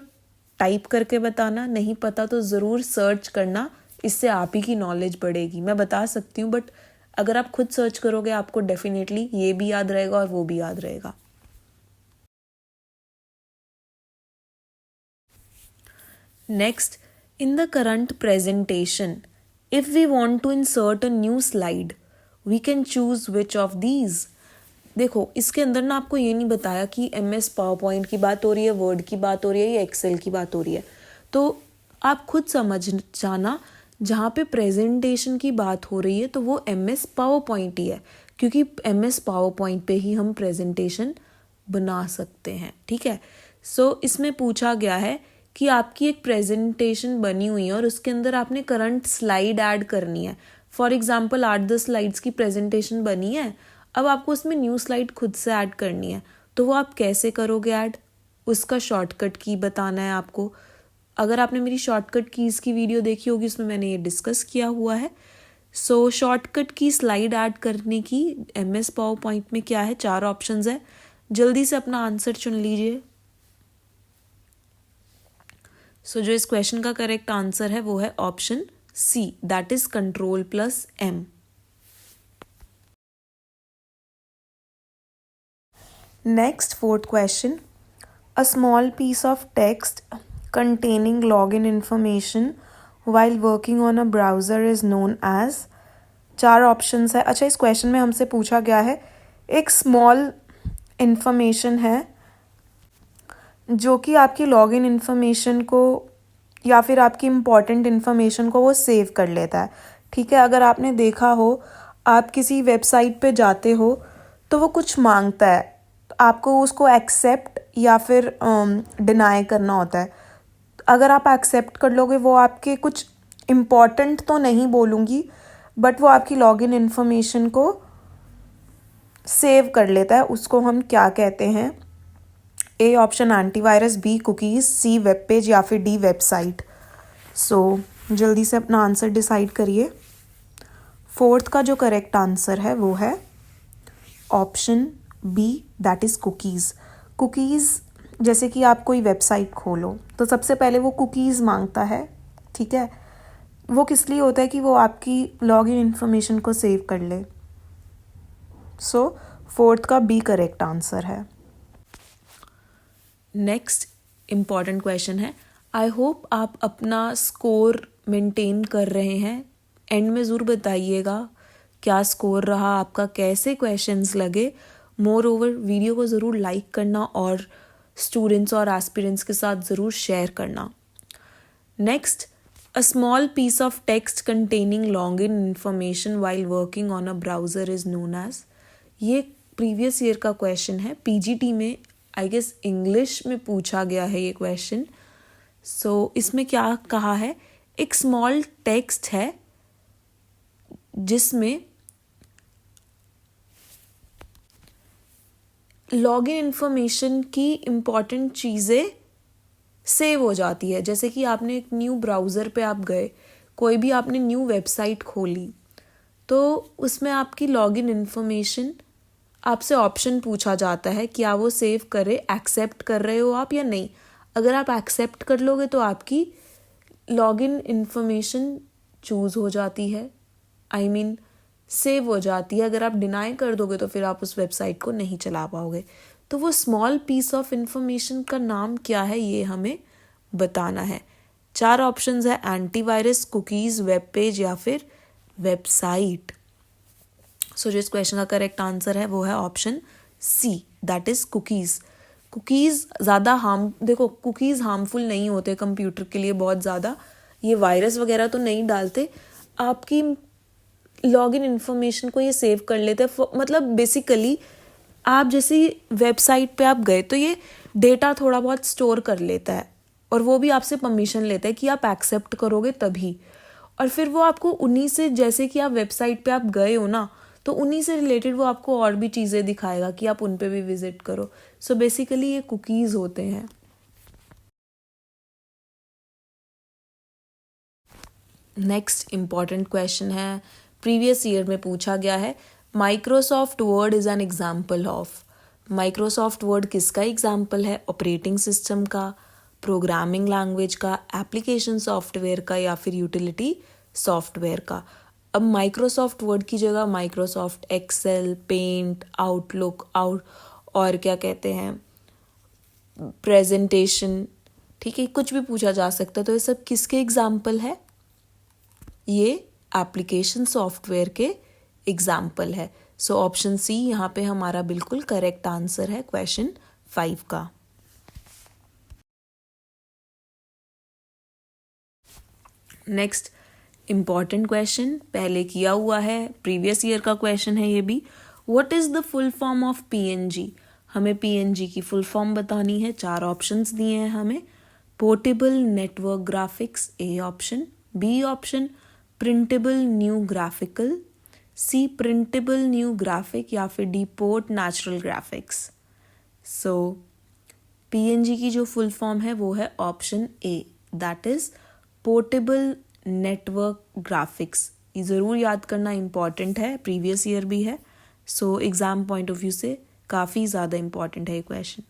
टाइप करके बताना, नहीं पता तो ज़रूर सर्च करना, इससे आप ही की नॉलेज बढ़ेगी। मैं बता सकती हूँ बट अगर आप खुद सर्च करोगे आपको डेफिनेटली ये भी याद रहेगा और वो भी याद रहेगा। Next, in the current presentation if we want to insert a new slide we can choose which of these. देखो इसके अंदर ना आपको ये नहीं बताया कि MS पावर पॉइंट की बात हो रही है, वर्ड की बात हो रही है या एक्सेल की बात हो रही है, तो आप खुद समझ जाना जहाँ पे प्रेजेंटेशन की बात हो रही है तो वो MS पावर पॉइंट ही है, क्योंकि MS पावर पॉइंट पे ही हम प्रेजेंटेशन बना सकते हैं, ठीक है। सो इसमें पूछा गया है कि आपकी एक प्रेजेंटेशन बनी हुई है और उसके अंदर आपने करंट स्लाइड ऐड करनी है। फॉर एग्जाम्पल 8-10 स्लाइड्स की प्रेजेंटेशन बनी है, अब आपको उसमें न्यू स्लाइड खुद से ऐड करनी है, तो वो आप कैसे करोगे ऐड, उसका शॉर्टकट की बताना है आपको। अगर आपने मेरी शॉर्टकट कीज़ की वीडियो देखी होगी उसमें मैंने ये डिस्कस किया हुआ है। सो शॉर्टकट की स्लाइड ऐड करने की MS पावर पॉइंट में क्या है, 4 ऑप्शंस है, जल्दी से अपना आंसर चुन लीजिए। सो जो इस क्वेश्चन का करेक्ट आंसर है वो है option C, that is Ctrl+M। Next, fourth question, a small piece of text containing login information while working on a browser is known as। 4 options है। अच्छा, इस क्वेश्चन में हमसे पूछा गया है एक स्मॉल इंफॉर्मेशन है जो कि आपकी लॉगिन इन्फॉर्मेशन को या फिर आपकी इम्पॉर्टेंट इन्फॉर्मेशन को वो सेव कर लेता है, ठीक है। अगर आपने देखा हो आप किसी वेबसाइट पे जाते हो तो वो कुछ मांगता है, आपको उसको एक्सेप्ट या फिर डिनाई करना होता है। अगर आप एक्सेप्ट कर लोगे वो आपके कुछ इम्पॉर्टेंट तो नहीं बोलूँगी बट वो आपकी लॉगिन इन्फॉर्मेशन को सेव कर लेता है, उसको हम क्या कहते हैं। A option antivirus, B cookies, C web page या फिर डी वेबसाइट। सो जल्दी से अपना आंसर डिसाइड करिए। फोर्थ का जो करेक्ट आंसर है वो है option B, that is cookies. Cookies जैसे कि आप कोई वेबसाइट खोलो तो सबसे पहले वो कुकीज़ मांगता है, ठीक है। वो किस लिए होता है कि वो आपकी लॉगिन इन्फॉर्मेशन को सेव कर ले। सो फोर्थ का बी करेक्ट आंसर है। नेक्स्ट इम्पॉर्टेंट क्वेश्चन है, आई होप आप अपना स्कोर मेंटेन कर रहे हैं। एंड में ज़रूर बताइएगा क्या स्कोर रहा आपका, कैसे क्वेश्चंस लगे। मोर ओवर वीडियो को ज़रूर लाइक करना और स्टूडेंट्स और एस्पिरेंट्स के साथ ज़रूर शेयर करना। Next, a small piece of text containing login information while working on a browser is known as. ये प्रीवियस ईयर का क्वेश्चन है, पीजीटी में आई गेस इंग्लिश में पूछा गया है ये क्वेश्चन। सो इसमें क्या कहा है, एक स्मॉल टेक्स्ट है जिसमें लॉगिन इंफॉर्मेशन की इम्पॉर्टेंट चीज़ें सेव हो जाती है। जैसे कि आपने एक न्यू ब्राउज़र पे आप गए, कोई भी आपने न्यू वेबसाइट खोली, तो उसमें आपकी लॉगिन इंफॉर्मेशन आपसे ऑप्शन पूछा जाता है क्या वो सेव करे, एक्सेप्ट कर रहे हो आप या नहीं। अगर आप एक्सेप्ट कर लोगे तो आपकी लॉगिन इंफॉर्मेशन चूज़ हो जाती है, आई मीन सेव हो जाती है। अगर आप डिनाई कर दोगे तो फिर आप उस वेबसाइट को नहीं चला पाओगे। तो वो स्मॉल पीस ऑफ इंफॉर्मेशन का नाम क्या है ये हमें बताना है। 4 ऑप्शंस है, एंटीवायरस, कुकीज़, वेब पेज या फिर वेबसाइट। सो जो इस क्वेश्चन का करेक्ट आंसर है वो है option C, that is cookies. Cookies ज़्यादा देखो कुकीज़ हार्मफुल नहीं होते कंप्यूटर के लिए बहुत ज़्यादा, ये वायरस वगैरह तो नहीं डालते, आपकी लॉगिन इन्फॉर्मेशन को ये सेव कर लेते हैं। मतलब बेसिकली आप जैसी वेबसाइट पे आप गए तो ये डेटा थोड़ा बहुत स्टोर कर लेता है और वो भी आपसे परमिशन लेता है कि आप एक्सेप्ट करोगे तभी। और फिर वो आपको उन्हीं से, जैसे कि आप वेबसाइट पे आप गए हो ना, तो उन्हीं से रिलेटेड वो आपको और भी चीज़ें दिखाएगा कि आप उन पे भी विजिट करो। सो बेसिकली ये कुकीज़ होते हैं। नेक्स्ट इम्पॉर्टेंट क्वेश्चन है, प्रीवियस ईयर में पूछा गया है, Microsoft word is an example of. Microsoft word किसका एग्जाम्पल है? ऑपरेटिंग सिस्टम का, प्रोग्रामिंग लैंग्वेज का, एप्लीकेशन सॉफ्टवेयर का या फिर यूटिलिटी सॉफ्टवेयर का। अब माइक्रोसॉफ्ट वर्ड की जगह माइक्रोसॉफ्ट एक्सेल, पेंट, आउटलुक और क्या कहते हैं, प्रेजेंटेशन, ठीक है, कुछ भी पूछा जा सकता है। तो ये सब किसके एग्जाम्पल है? ये एप्लीकेशन सॉफ्टवेयर के एग्जाम्पल है। सो ऑप्शन सी यहाँ पे हमारा बिल्कुल करेक्ट आंसर है क्वेश्चन 5 का। नेक्स्ट इम्पॉर्टेंट क्वेश्चन, पहले किया हुआ है, प्रीवियस ईयर का क्वेश्चन है ये भी। What is the full form of PNG? हमें पीएनजी की फुल फॉर्म बतानी है। 4 ऑप्शंस दिए हैं हमें, portable network graphics A option, B option printable new graphical, C printable new graphic या फिर D port natural graphics. So PNG की जो फुल फॉर्म है वो है option A, that is portable network graphics. ये ज़रूर याद करना इम्पॉर्टेंट है, प्रीवियस ईयर भी है। So exam point of view से काफ़ी ज़्यादा इम्पॉर्टेंट है ये क्वेश्चन।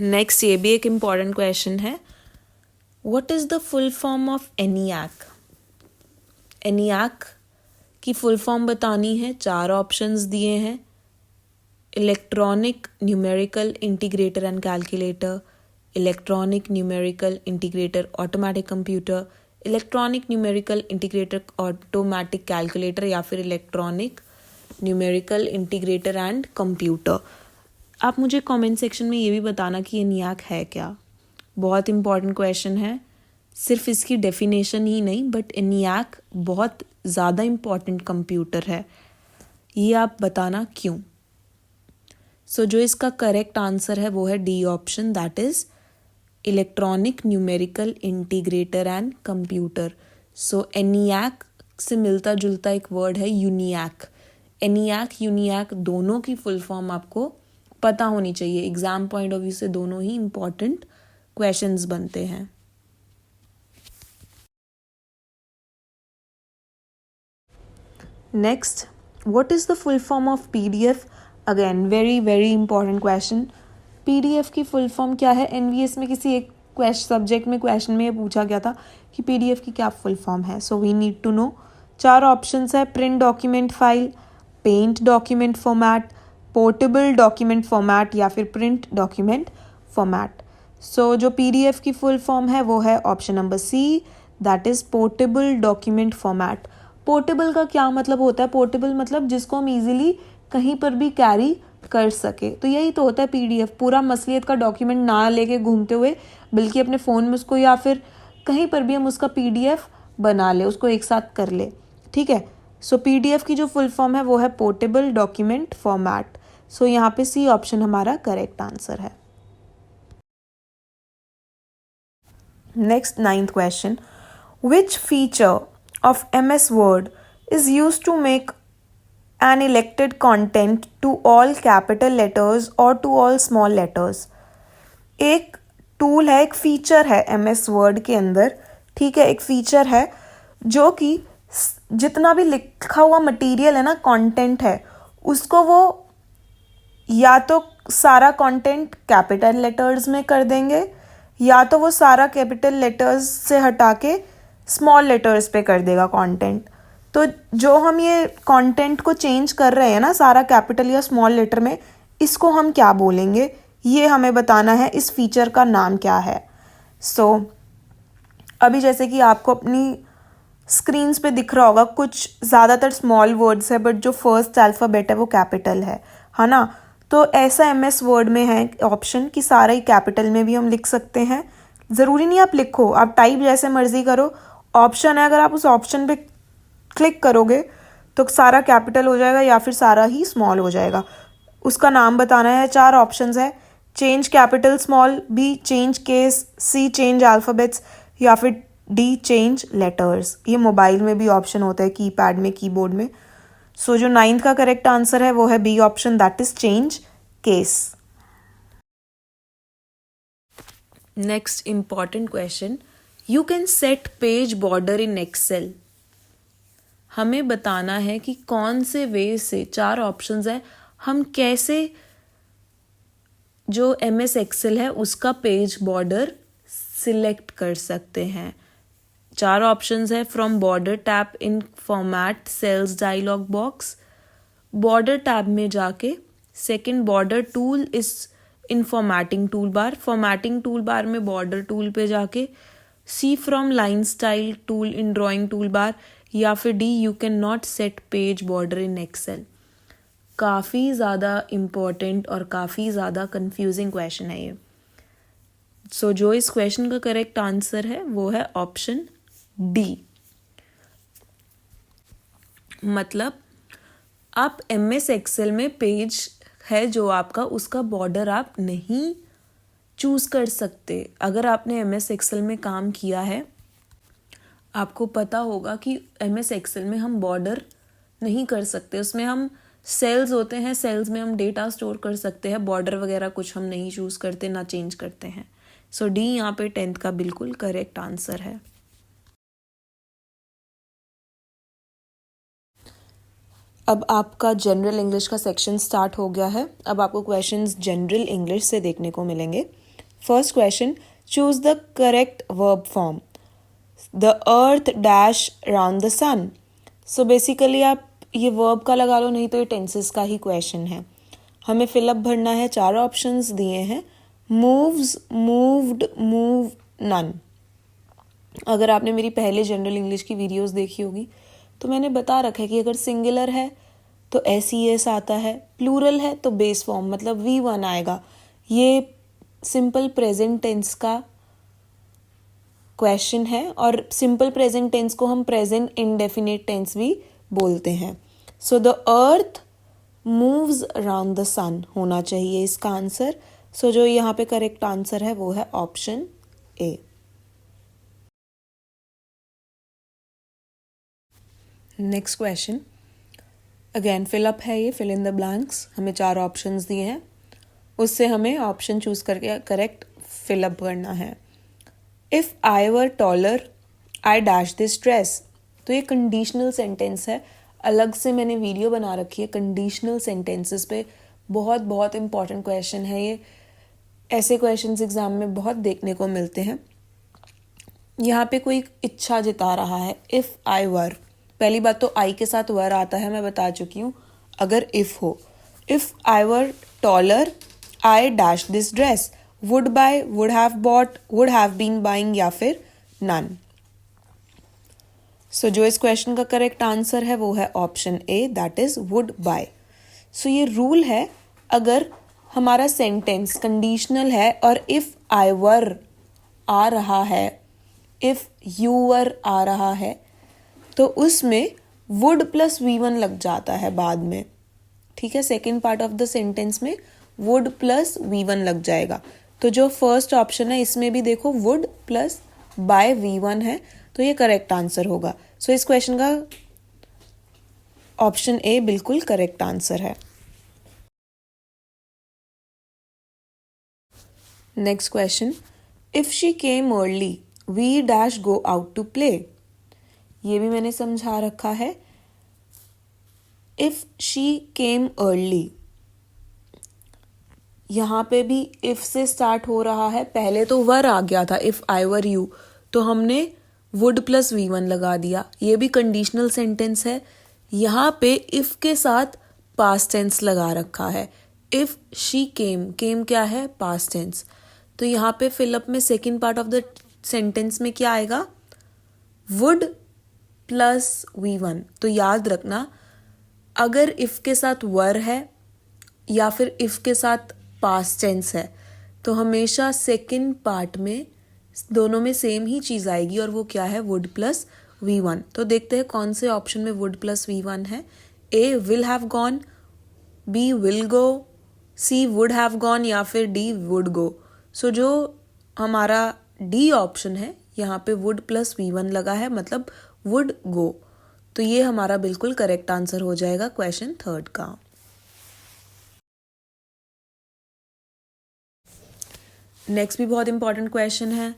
नेक्स्ट ये भी एक इम्पॉर्टेंट क्वेश्चन है, what is the full form of ENIAC? ENIAC की फुल फॉर्म बतानी है। 4 ऑप्शंस दिए हैं, electronic numerical integrator and calculator, electronic numerical integrator automatic computer, electronic numerical integrator automatic calculator या फिर electronic numerical integrator and computer. आप मुझे कमेंट सेक्शन में ये भी बताना कि एनियाक है क्या। बहुत इंपॉर्टेंट क्वेश्चन है, सिर्फ इसकी डेफिनेशन ही नहीं बट एनियाक बहुत ज़्यादा इम्पॉर्टेंट कंप्यूटर है, ये आप बताना क्यों। सो जो इसका करेक्ट आंसर है वो है D option, that is electronic numerical integrator and computer. So ENIAC से मिलता जुलता एक वर्ड है यूनियाक। एनियाक यूनियाक दोनों की फुल फॉर्म आपको पता होनी चाहिए, एग्जाम पॉइंट ऑफ व्यू से दोनों ही इम्पॉर्टेंट क्वेश्चंस बनते हैं। Next, what is the full form of PDF? Again very very important question. PDF की फुल फॉर्म क्या है? एनवीएस में किसी एक सब्जेक्ट में क्वेश्चन में ये पूछा गया था कि पीडीएफ की क्या फुल फॉर्म है। So we need to know. 4 options है, print document file, paint document format, portable document format या फिर प्रिंट डॉक्यूमेंट फॉर्मेट। सो जो PDF की फुल फॉर्म है वो है option number C, that is portable document format. Portable का क्या मतलब होता है? पोर्टेबल मतलब जिसको हम इजीली कहीं पर भी कैरी कर सके। तो यही तो होता है PDF, पूरा मसलियत का डॉक्यूमेंट ना लेके घूमते हुए, बल्कि अपने फ़ोन में उसको या फिर कहीं पर भी हम उसका PDF बना ले, उसको एक साथ कर ले। ठीक है, सो PDF की जो फुल फॉर्म है वो है पोर्टेबल डॉक्यूमेंट फॉर्मेट। सो यहाँ पे सी ऑप्शन हमारा करेक्ट आंसर है। Next 9th question, which feature of MS Word is used to make an elected content to all capital letters or to all small letters? एक टूल है, एक फीचर है MS Word के अंदर, ठीक है, एक फीचर है जो कि जितना भी लिखा हुआ मटेरियल है ना, कंटेंट है, उसको वो या तो सारा कंटेंट कैपिटल लेटर्स में कर देंगे या तो वो सारा कैपिटल लेटर्स से हटा के स्मॉल लेटर्स पे कर देगा कंटेंट। तो जो हम ये कंटेंट को चेंज कर रहे हैं ना, सारा कैपिटल या स्मॉल लेटर में, इसको हम क्या बोलेंगे, ये हमें बताना है। इस फीचर का नाम क्या है? सो अभी जैसे कि आपको अपनी स्क्रीन्स पे दिख रहा होगा, कुछ ज़्यादातर स्मॉल वर्ड्स है बट जो फर्स्ट अल्फ़ाबेट है वो कैपिटल है ना। तो ऐसा MS वर्ड में है ऑप्शन कि सारा ही कैपिटल में भी हम लिख सकते हैं। ज़रूरी नहीं आप लिखो, आप टाइप जैसे मर्जी करो, ऑप्शन है, अगर आप उस ऑप्शन पे क्लिक करोगे तो सारा कैपिटल हो जाएगा या फिर सारा ही स्मॉल हो जाएगा। उसका नाम बताना है। 4 ऑप्शंस है, change capital small, B change case, C change alphabets या फिर D चेंज लेटर्स। ये मोबाइल में भी ऑप्शन होता है, कीपैड में, कीबोर्ड में। सो जो 9th का करेक्ट आंसर है वो है B option, that is change case. Next important question, you can set page border in Excel. हमें बताना है कि कौन से वे से, 4 ऑप्शंस है, हम कैसे जो MS एक्सेल है उसका पेज बॉर्डर सिलेक्ट कर सकते हैं। 4 ऑप्शंस है, from border tab in format cells dialog box, border tab में जाके, second border tool is in formatting tool bar, formatting tool bar में बॉर्डर टूल पे जाके, C from line style tool in drawing tool bar, या फिर D you can not set page border in Excel. काफ़ी ज़्यादा इम्पोर्टेंट और काफ़ी ज़्यादा कंफ्यूजिंग क्वेश्चन है ये। सो जो इस क्वेश्चन का करेक्ट आंसर है वो है ऑप्शन D। मतलब आप MS एक्सेल में पेज है जो आपका, उसका बॉर्डर आप नहीं चूज कर सकते। अगर आपने MS एक्सेल में काम किया है, आपको पता होगा कि MS एक्सेल में हम बॉर्डर नहीं कर सकते। उसमें हम सेल्स होते हैं, सेल्स में हम डेटा स्टोर कर सकते हैं, बॉर्डर वगैरह कुछ हम नहीं चूज करते, ना चेंज करते हैं। सो D यहाँ पे 10th का बिल्कुल करेक्ट आंसर है। अब आपका जनरल इंग्लिश का सेक्शन स्टार्ट हो गया है। अब आपको क्वेश्चंस जनरल इंग्लिश से देखने को मिलेंगे। First question, choose the correct verb form. The earth dash round the sun. So basically आप ये वर्ब का लगा लो, नहीं तो ये टेंसेस का ही क्वेश्चन है। हमें फिलअप भरना है। 4 ऑप्शंस दिए हैं, मूव्स, मूव्ड, मूव, नन। अगर आपने मेरी पहले जनरल इंग्लिश की वीडियोस देखी होगी तो मैंने बता रखा है कि अगर सिंगुलर है तो SES आता है, प्लूरल है तो बेस फॉर्म मतलब V1 आएगा। ये सिंपल प्रेजेंट टेंस का क्वेश्चन है और सिंपल प्रेजेंट टेंस को हम प्रेजेंट इंडेफिनिट टेंस भी बोलते हैं। So the earth moves around the sun होना चाहिए इसका आंसर। सो जो यहाँ पे करेक्ट आंसर है वो है option A। Next question, again fill up है ये, फिल इन द ब्लैंक्स। हमें 4 ऑप्शंस दिए हैं, उससे हमें ऑप्शन चूज करके करेक्ट फिलअप करना है। If I were taller I dash this dress. तो ये कंडीशनल सेंटेंस है, अलग से मैंने वीडियो बना रखी है कंडीशनल सेंटेंसेस पे। बहुत बहुत इंपॉर्टेंट क्वेश्चन है ये, ऐसे क्वेश्चंस एग्जाम में बहुत देखने को मिलते हैं। यहाँ पे कोई इच्छा जता रहा है, इफ़ आई वर। पहली बात तो आई के साथ वर आता है, मैं बता चुकी हूँ अगर इफ़ हो। If I were taller I dash this dress, would buy, would have bought, would have been buying या फिर नन। सो जो इस क्वेश्चन का करेक्ट आंसर है वो है option A, that is would buy. So ये रूल है, अगर हमारा सेंटेंस कंडीशनल है और इफ आई वर आ रहा है, इफ यू वर आ रहा है, तो उसमें वुड प्लस V1 लग जाता है बाद में। ठीक है, second part of the sentence में वुड प्लस V1 लग जाएगा। तो जो फर्स्ट ऑप्शन है इसमें भी देखो वुड प्लस बाय V1 है, तो ये करेक्ट आंसर होगा। सो इस क्वेश्चन का ऑप्शन ए बिल्कुल करेक्ट आंसर है। Next question, if she came early we dash go out to play. ये भी मैंने समझा रखा है। इफ शी केम अर्ली, यहां पे भी इफ से स्टार्ट हो रहा है। पहले तो वर आ गया था, इफ आई वर यू, तो हमने वुड प्लस V1 लगा दिया। ये भी कंडीशनल सेंटेंस है। यहां पे इफ के साथ पास्ट टेंस लगा रखा है। इफ शी केम, केम क्या है, पास्ट टेंस। तो यहाँ पे फिलअप में second part of the sentence में क्या आएगा, वुड प्लस V1। तो याद रखना, अगर इफ के साथ वर है या फिर इफ के साथ पास्ट टेंस है, तो हमेशा सेकेंड पार्ट में दोनों में सेम ही चीज आएगी, और वो क्या है, वुड प्लस V1। तो देखते हैं कौन से ऑप्शन में वुड प्लस V1 है। A will have gone, B will go, C would have gone या फिर डी वुड गो। सो जो हमारा डी ऑप्शन है, यहाँ पे वुड प्लस V1 लगा है, मतलब वुड गो। तो ये हमारा बिल्कुल करेक्ट आंसर हो जाएगा क्वेश्चन थर्ड का। नेक्स्ट भी बहुत इंपॉर्टेंट क्वेश्चन है,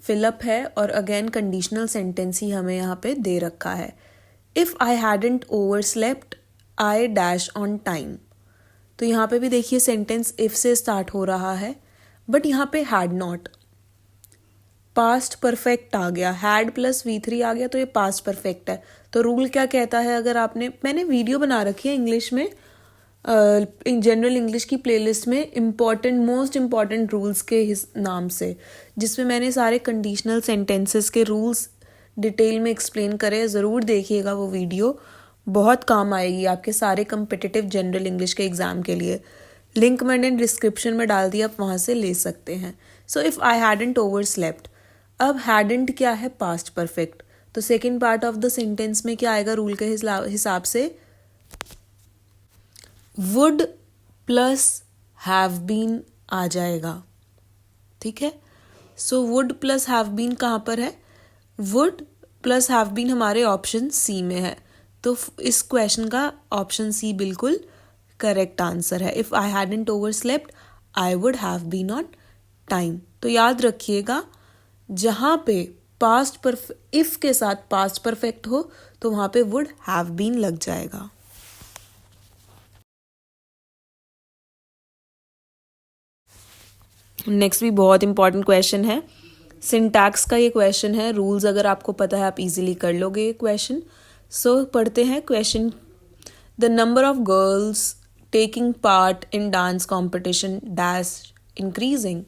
फिलअप है और अगेन कंडीशनल सेंटेंस ही हमें यहाँ पे दे रखा है। If I hadn't overslept I dash on time. तो यहाँ पे भी देखिए सेंटेंस इफ से स्टार्ट हो रहा है, बट यहाँ पे हैड नॉट, पास्ट परफेक्ट आ गया, हैड प्लस V3 आ गया, तो ये पास्ट परफेक्ट है। तो रूल क्या कहता है, अगर आपने, मैंने वीडियो बना रखी है इंग्लिश में, जनरल इंग्लिश की प्लेलिस्ट में, इम्पॉर्टेंट मोस्ट इम्पॉर्टेंट रूल्स के नाम से, जिसमें मैंने सारे कंडीशनल सेंटेंसेस के रूल्स डिटेल में एक्सप्लेन करे। ज़रूर देखिएगा वो वीडियो, बहुत काम आएगी आपके सारे कम्पिटिटिव जनरल इंग्लिश के एग्ज़ाम के लिए। लिंक मैंने डिस्क्रिप्शन में डाल दिया, आप वहाँ से ले सकते हैं। So if I hadn't overslept, अब हैडंट क्या है, पास्ट परफेक्ट। तो second part of the sentence में क्या आएगा, रूल के हिसाब से वुड प्लस हैव बीन आ जाएगा। ठीक है, so would plus have been कहाँ पर है, वुड प्लस हैव बीन हमारे ऑप्शन सी में है। तो इस क्वेश्चन का ऑप्शन सी बिल्कुल करेक्ट आंसर है। If I hadn't overslept I would have been on time. तो याद रखिएगा, जहां पे पास्ट इफ के साथ पास्ट परफेक्ट हो तो वहां पे वुड हैव बीन लग जाएगा। नेक्स्ट भी बहुत इंपॉर्टेंट क्वेश्चन है, सिंटैक्स का ये क्वेश्चन है। रूल्स अगर आपको पता है आप इजीली कर लोगे ये क्वेश्चन। सो पढ़ते हैं question. The number of girls taking part in dance competition dash increasing.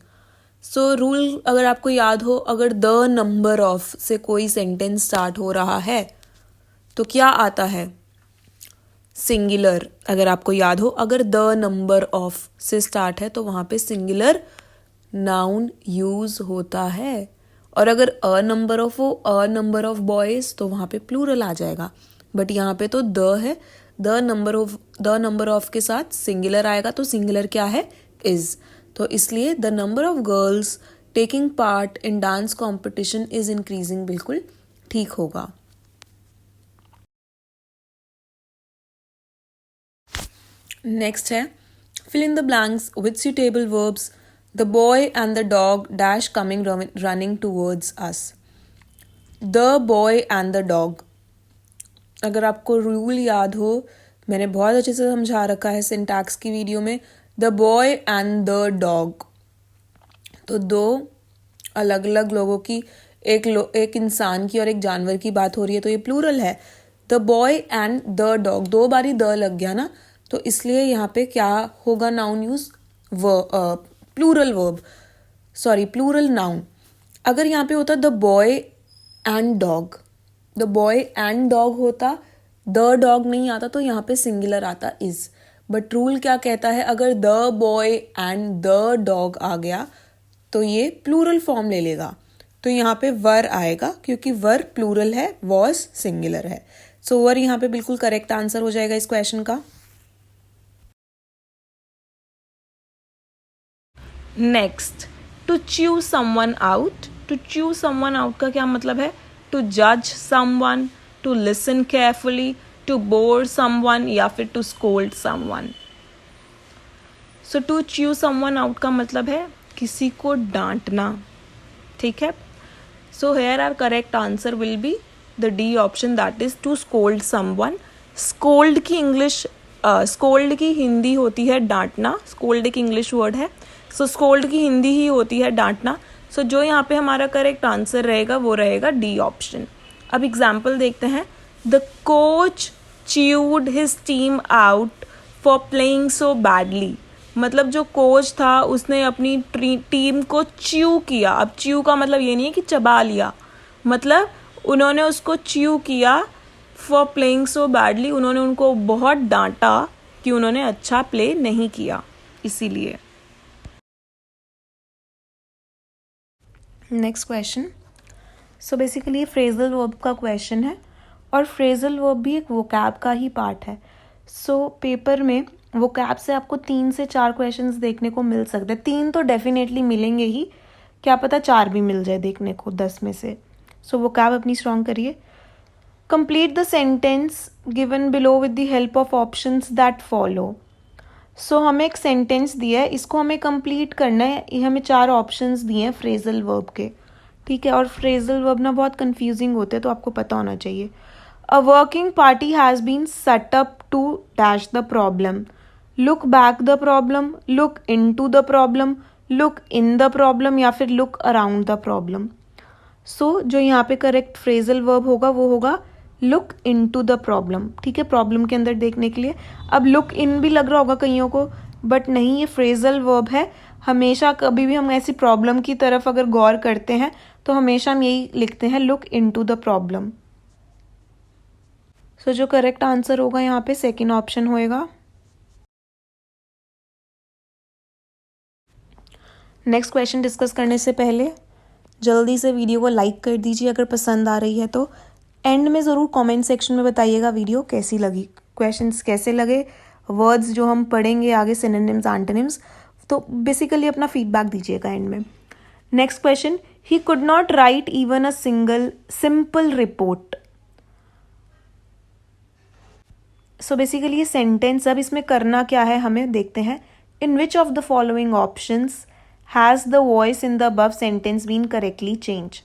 So rule अगर आपको याद हो, अगर द नंबर ऑफ से कोई सेंटेंस स्टार्ट हो रहा है तो क्या आता है, सिंगुलर। अगर आपको याद हो, अगर द नंबर ऑफ से स्टार्ट है तो वहां पे सिंगुलर नाउन यूज होता है। और अगर अ नंबर ऑफ हो, अ नंबर ऑफ बॉयज, तो वहां पे प्लूरल आ जाएगा। बट यहाँ पे तो द है, द नंबर ऑफ के साथ सिंगुलर आएगा, तो सिंगुलर क्या है, इज। तो इसलिए the number of girls taking part in dance competition is increasing बिल्कुल ठीक होगा। नेक्स्ट है, fill in the blanks with suitable verbs. The boy and the dog dash coming running towards us. The boy and the dog. अगर आपको रूल याद हो, मैंने बहुत अच्छे से समझा रखा है सिंटैक्स की वीडियो में। The boy and the dog, तो दो अलग अलग लोगों की, एक इंसान की और एक जानवर की बात हो रही है, तो ये प्लूरल है। The boy and the dog, दो बारी द लग गया ना, तो इसलिए यहाँ पे क्या होगा noun use, plural verb, sorry plural noun. अगर यहाँ पे होता the boy and dog, the boy and dog होता, द डॉग नहीं आता तो यहाँ पे सिंगुलर आता इज। बट रूल क्या कहता है, अगर the boy and the dog आ गया तो ये प्लूरल फॉर्म ले लेगा, तो यहाँ पे वर आएगा क्योंकि वर प्लूरल है, वॉज सिंगुलर है। सो वर यहाँ पे बिल्कुल करेक्ट आंसर हो जाएगा इस क्वेश्चन का। Next, to choose someone out. To choose someone out का क्या मतलब है? टू जज someone, to listen carefully, to bore someone या फिर to scold someone. So to choose someone out का मतलब है किसी को डांटना, ठीक है। So here are correct answer will be the D option, that is to scold someone. Scold की इंग्लिश, स्कोल्ड की हिंदी होती है डांटना, स्कोल्ड एक इंग्लिश वर्ड है, सो स्कोल्ड की हिंदी ही होती है डांटना। सो जो यहाँ पे हमारा करेक्ट आंसर रहेगा वो रहेगा डी ऑप्शन। अब एग्जाम्पल देखते हैं। The coach chewed his team out for playing so badly. मतलब जो कोच था उसने अपनी टीम को च्यू किया। अब च्यू का मतलब ये नहीं है कि चबा लिया, मतलब उन्होंने उसको च्यू किया फॉर प्लेइंग सो बैडली, उन्होंने उनको बहुत डांटा कि उन्होंने अच्छा प्ले नहीं किया, इसीलिए। Next question. सो बेसिकली ये फ्रेजल वर्ब का क्वेश्चन है और फ्रेजल वर्ब भी एक वोकैब का ही पार्ट है। सो पेपर में वोकैब से आपको 3 से 4 क्वेश्चंस देखने को मिल सकते हैं। 3 तो डेफिनेटली मिलेंगे ही, क्या पता 4 भी मिल जाए देखने को 10 में से। सो वोकैब अपनी स्ट्रॉन्ग करिए। Complete the sentence given below with the help of options that follow. So हमें एक सेंटेंस दिया है, इसको हमें कंप्लीट करना है। ये हमें 4 ऑप्शंस दिए हैं फ्रेजल वर्ब के, ठीक है। और फ्रेजल वर्ब ना बहुत कंफ्यूजिंग होते हैं तो आपको पता होना चाहिए। A working party has been set up to dash the problem, look back the problem, look into the problem, look in the problem या फिर look around the problem. So जो यहाँ पे करेक्ट फ्रेजल वर्ब होगा वो होगा लुक इनटू द प्रॉब्लम, ठीक है, प्रॉब्लम के अंदर देखने के लिए। अब लुक इन भी लग रहा होगा कईयों को, बट नहीं, ये फ्रेजल वर्ब है। हमेशा कभी भी हम ऐसी प्रॉब्लम की तरफ अगर गौर करते हैं तो हमेशा हम यही लिखते हैं look into the problem. So जो करेक्ट आंसर होगा यहाँ पे सेकेंड ऑप्शन होएगा। नेक्स्ट क्वेश्चन डिस्कस करने से पहले जल्दी से वीडियो को लाइक कर दीजिए अगर पसंद आ रही है तो। एंड में ज़रूर कमेंट सेक्शन में बताइएगा वीडियो कैसी लगी, क्वेश्चंस कैसे लगे, वर्ड्स जो हम पढ़ेंगे आगे सिनोनिम्स एंटोनिम्स, तो बेसिकली अपना फीडबैक दीजिएगा एंड में। Next question, he could not write even a simple report. So basically ये सेंटेंस, अब इसमें करना क्या है हमें देखते हैं। In which of the following options has the voice in the above sentence been correctly change.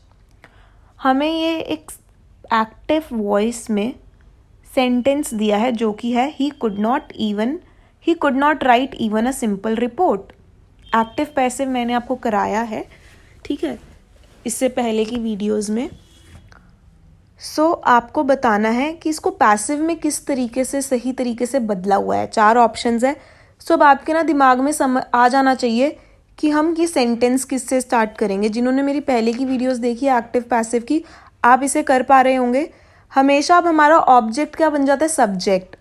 हमें ये एक एक्टिव वॉइस में सेंटेंस दिया है जो कि है ही could not write even a simple report. Active passive मैंने आपको कराया है, ठीक है, इससे पहले की वीडियोस में। सो आपको बताना है कि इसको पैसिव में किस तरीके से सही तरीके से बदला हुआ है। 4 ऑप्शंस है। सो अब आपके ना दिमाग में आ जाना चाहिए कि हम ये सेंटेंस किससे स्टार्ट करेंगे। जिन्होंने मेरी पहले की वीडियोस देखी है एक्टिव पैसिव की, आप इसे कर पा रहे होंगे। हमेशा अब हमारा ऑब्जेक्ट क्या बन जाता है, सब्जेक्ट,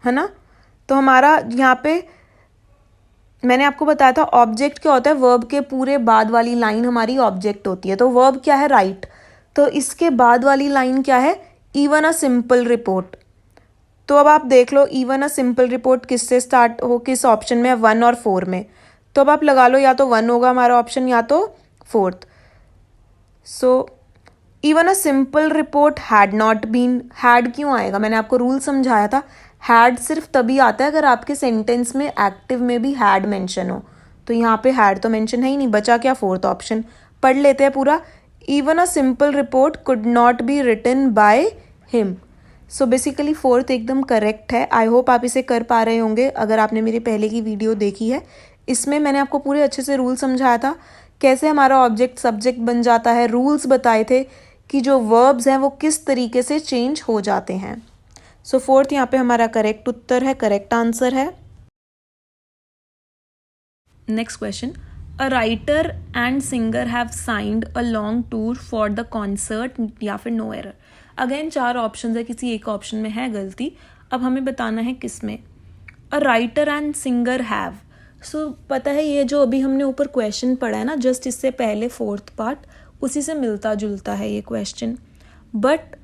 है ना। तो हमारा यहाँ पे मैंने आपको बताया था ऑब्जेक्ट क्या होता है, वर्ब के पूरे बाद वाली लाइन हमारी ऑब्जेक्ट होती है। तो वर्ब क्या है, राइट, तो इसके बाद वाली लाइन क्या है, इवन अ सिंपल रिपोर्ट। तो अब आप देख लो इवन अ सिंपल रिपोर्ट किससे स्टार्ट हो, किस ऑप्शन में है, 1 और 4 में। तो अब आप लगा लो या तो 1 होगा हमारा ऑप्शन या तो 4th। So even a simple report had not been, had क्यों आएगा, मैंने आपको रूल समझाया था। हैड सिर्फ तभी आता है अगर आपके सेंटेंस में एक्टिव में भी हैड मेंशन हो। तो यहाँ पे हैड तो मेंशन है ही नहीं, बचा क्या 4th ऑप्शन। पढ़ लेते हैं पूरा। Even a simple report could not be written by him. So basically 4th एकदम करेक्ट है। आई होप आप इसे कर पा रहे होंगे अगर आपने मेरी पहले की वीडियो देखी है। इसमें मैंने आपको पूरे अच्छे से रूल समझाया था, कैसे हमारा ऑब्जेक्ट सब्जेक्ट बन जाता है। रूल्स बताए थे कि जो वर्ब्स हैं वो किस तरीके से चेंज हो जाते हैं। सो फोर्थ यहाँ पे हमारा करेक्ट उत्तर है, करेक्ट आंसर है। Next question, a writer and singer have signed a long tour for the concert, या फिर नो एरर। अगेन 4 ऑप्शन है, किसी एक ऑप्शन में है गलती, अब हमें बताना है किस में। A writer and singer have, so पता है ये जो अभी हमने ऊपर क्वेश्चन पढ़ा है ना, जस्ट इससे पहले 4th पार्ट, उसी से मिलता जुलता है ये क्वेश्चन, बट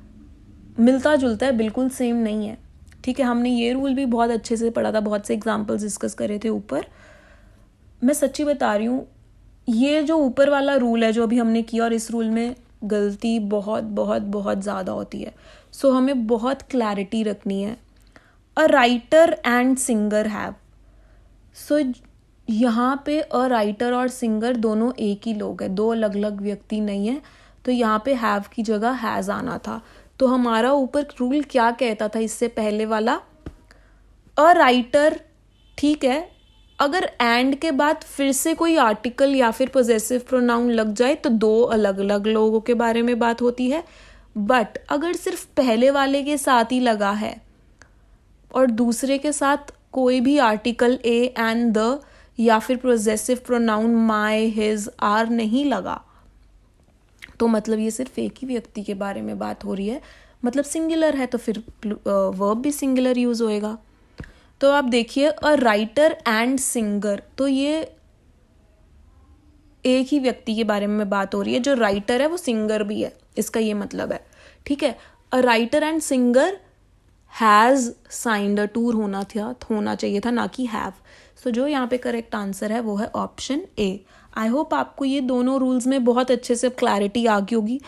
मिलता जुलता है, बिल्कुल सेम नहीं है। ठीक है, हमने ये रूल भी बहुत अच्छे से पढ़ा था, बहुत से एग्जाम्पल्स डिस्कस करे थे ऊपर। मैं सच्ची बता रही हूँ, ये जो ऊपर वाला रूल है जो अभी हमने किया, और इस रूल में गलती बहुत बहुत बहुत ज़्यादा होती है। सो हमें बहुत क्लैरिटी रखनी है। A writer and singer have, so यहाँ पे अ राइटर और सिंगर दोनों एक ही लोग हैं, 2 अलग अलग व्यक्ति नहीं है, तो यहाँ पे हैव की जगह हैज़ आना था। तो हमारा ऊपर रूल क्या कहता था इससे पहले वाला, अ राइटर, ठीक है, अगर एंड के बाद फिर से कोई आर्टिकल या फिर पोजेसिव प्रोनाउन लग जाए तो 2 अलग अलग लोगों के बारे में बात होती है। बट अगर सिर्फ पहले वाले के साथ ही लगा है और दूसरे के साथ कोई भी आर्टिकल ए एंड द या फिर possessive pronoun my, his, our नहीं लगा, तो मतलब ये सिर्फ एक ही व्यक्ति के बारे में बात हो रही है, मतलब सिंगुलर है, तो फिर वर्ब भी सिंगुलर यूज होएगा। तो आप देखिए, अ राइटर एंड सिंगर, तो ये एक ही व्यक्ति के बारे में बात हो रही है, जो राइटर है वो सिंगर भी है, इसका ये मतलब है। ठीक है, a writer and singer has signed a tour होना चाहिए था, ना कि हैव। सो जो यहाँ पे करेक्ट आंसर है वो है ऑप्शन ए। आई होप आपको ये दोनों रूल्स में बहुत अच्छे से क्लैरिटी आ गई होगी।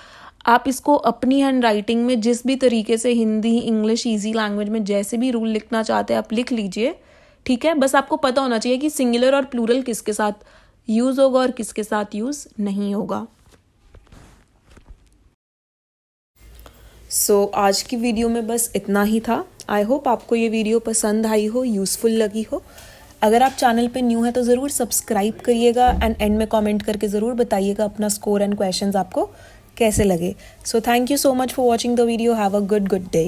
आप इसको अपनी हैंड राइटिंग में जिस भी तरीके से, हिंदी, इंग्लिश, ईजी लैंग्वेज में जैसे भी रूल लिखना चाहते हैं आप लिख लीजिए। ठीक है, बस आपको पता होना चाहिए कि सिंगुलर और प्लूरल किसके साथ यूज़ होगा और किसके साथ यूज़ नहीं होगा। सो आज की वीडियो में बस इतना ही था। आई होप आपको ये वीडियो पसंद आई हो, यूज़फुल लगी हो। अगर आप चैनल पे न्यू है तो ज़रूर सब्सक्राइब करिएगा एंड एंड में कमेंट करके ज़रूर बताइएगा अपना स्कोर एंड क्वेश्चंस आपको कैसे लगे। So thank you so much for watching the video. Have a good day.